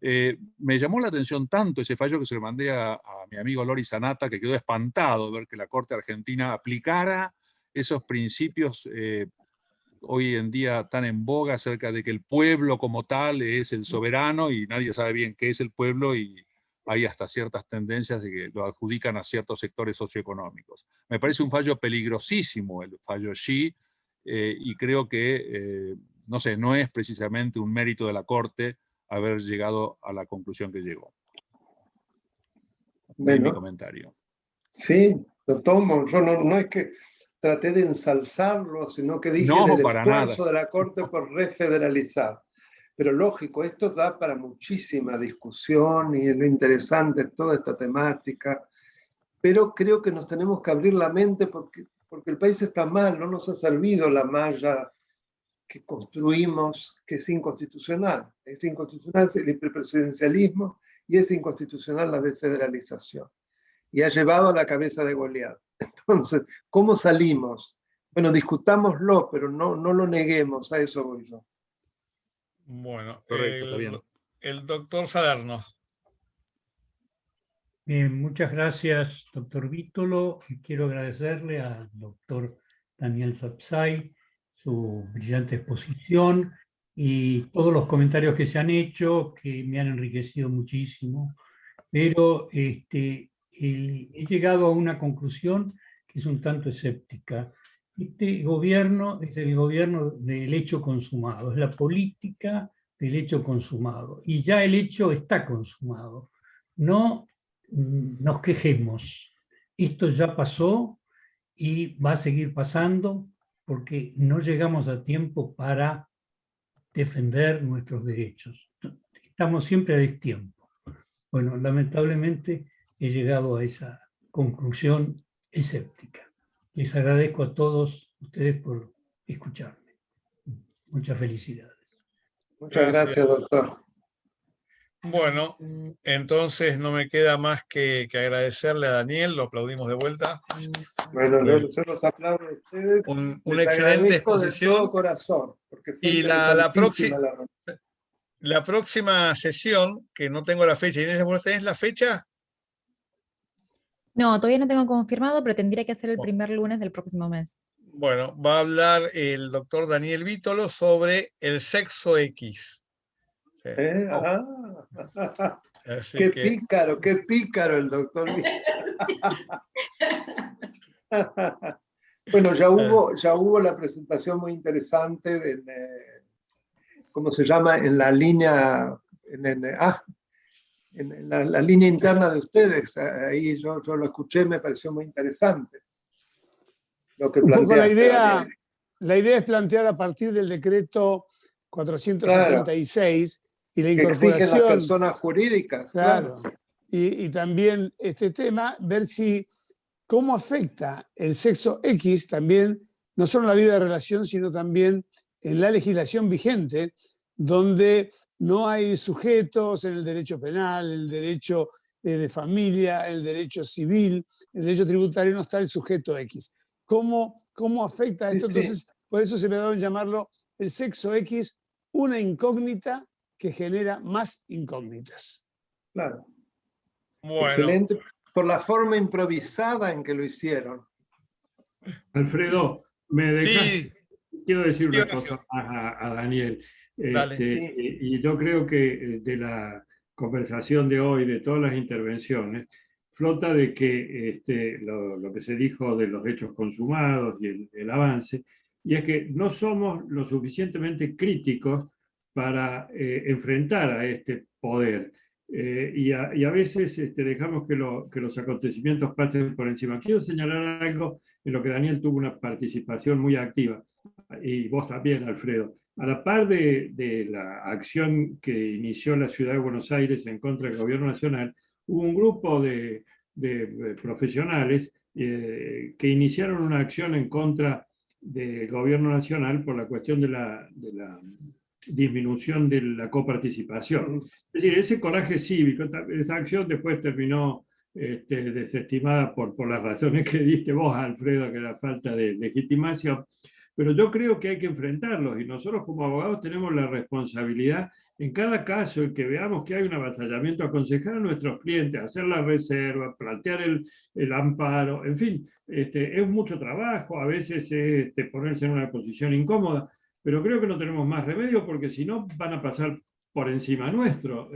Me llamó la atención tanto ese fallo que se lo mandé a mi amigo Lori Sanata, que quedó espantado de ver que la Corte Argentina aplicara esos principios hoy en día tan en boga acerca de que el pueblo como tal es el soberano y nadie sabe bien qué es el pueblo, y hay hasta ciertas tendencias de que lo adjudican a ciertos sectores socioeconómicos. Me parece un fallo peligrosísimo el fallo Xi, y creo que, no sé, no es precisamente un mérito de la Corte haber llegado a la conclusión que llegó. Bueno, Es mi comentario. sí, lo tomo. Yo no es que traté de ensalzarlo, sino que dije No, del para esfuerzo nada. de la Corte por refederalizar. Pero lógico, esto da para muchísima discusión y es lo interesante toda esta temática. Pero creo que nos tenemos que abrir la mente porque el país está mal, no nos ha servido la malla que construimos, que es inconstitucional. Es inconstitucional el hiperpresidencialismo y es inconstitucional la desfederalización. Y ha llevado a la cabeza de Goliat. Entonces, ¿cómo salimos? Bueno, discutámoslo, pero no lo neguemos, a eso voy yo. Bueno, Correcto, está bien. el doctor Salerno. Bien, muchas gracias, doctor Vítolo. Y quiero agradecerle al doctor Daniel Sapsay su brillante exposición y todos los comentarios que se han hecho, que me han enriquecido muchísimo. Pero he llegado a una conclusión que es un tanto escéptica. Este gobierno es el gobierno del hecho consumado, es la política del hecho consumado. Y ya el hecho está consumado. No nos quejemos. Esto ya pasó y va a seguir pasando porque no llegamos a tiempo para defender nuestros derechos. Estamos siempre a destiempo. Bueno, lamentablemente he llegado a esa conclusión escéptica. Les agradezco a todos ustedes por escucharme. Muchas felicidades. Muchas gracias, doctor. Bueno, entonces no me queda más que agradecerle a Daniel, lo aplaudimos de vuelta. Bueno, yo los aplaudo a ustedes. Una excelente exposición. De todo corazón, porque fue y la próxima sesión, que no tengo la fecha, Inés, ¿vos tenés la fecha? No, todavía no tengo confirmado, pero tendría que ser el primer lunes del próximo mes. Bueno, va a hablar el doctor Daniel Vítolo sobre el sexo X. Sí. Qué pícaro el doctor. Bueno, ya hubo la presentación muy interesante de, ¿cómo se llama? En la línea, en la línea interna de ustedes. Ahí yo lo escuché, me pareció muy interesante. Lo que un poco la idea es plantear a partir del decreto 476 y la incorporación. Que exigen las personas jurídicas. Claro. Y también este tema, ver cómo afecta el sexo X también, no solo en la vida de relación, sino también en la legislación vigente, donde no hay sujetos en el derecho penal, el derecho de familia, el derecho civil, el derecho tributario, no está el sujeto X. ¿Cómo afecta esto? Sí. Entonces, por eso se me ha dado en llamarlo el sexo X, una incógnita que genera más incógnitas. Claro. Bueno. Excelente, por la forma improvisada en que lo hicieron. Alfredo, me dejas, sí. Quiero decir una cosa más a Daniel. Y yo creo que de la conversación de hoy, de todas las intervenciones, flota de que lo que se dijo de los hechos consumados y el avance, y es que no somos lo suficientemente críticos para enfrentar a este poder. Y a veces dejamos que los acontecimientos pasen por encima. Quiero señalar algo en lo que Daniel tuvo una participación muy activa, y vos también, Alfredo. A la par de la acción que inició la Ciudad de Buenos Aires en contra del Gobierno Nacional, hubo un grupo de profesionales que iniciaron una acción en contra del Gobierno Nacional por la cuestión de la disminución de la coparticipación. Es decir, ese coraje cívico, esa acción después terminó desestimada por las razones que diste vos, Alfredo, que era falta de legitimación, pero yo creo que hay que enfrentarlos y nosotros como abogados tenemos la responsabilidad en cada caso en que veamos que hay un avasallamiento, aconsejar a nuestros clientes, hacer la reserva, plantear el amparo, en fin, es mucho trabajo, a veces es ponerse en una posición incómoda, pero creo que no tenemos más remedio porque si no van a pasar por encima nuestro,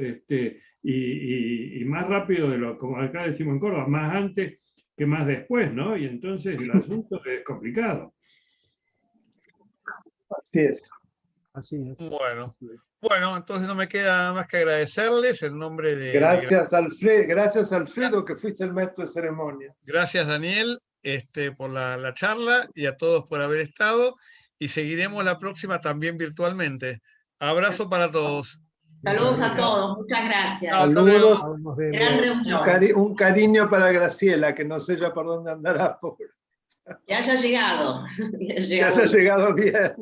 y más rápido de lo, como acá decimos en Córdoba, más antes que más después, ¿no? Y entonces el asunto es complicado. Así es. Así es. Bueno, entonces no me queda más que agradecerles en nombre de... Gracias, Alfredo, que fuiste el maestro de ceremonia. Gracias, Daniel, por la charla y a todos por haber estado. Y seguiremos la próxima también virtualmente. Abrazo para todos. Saludos a todos, muchas gracias. Saludos. Gran reunión. Un cariño para Graciela, que no sé ya por dónde andará. Que haya llegado. Que haya llegado bien.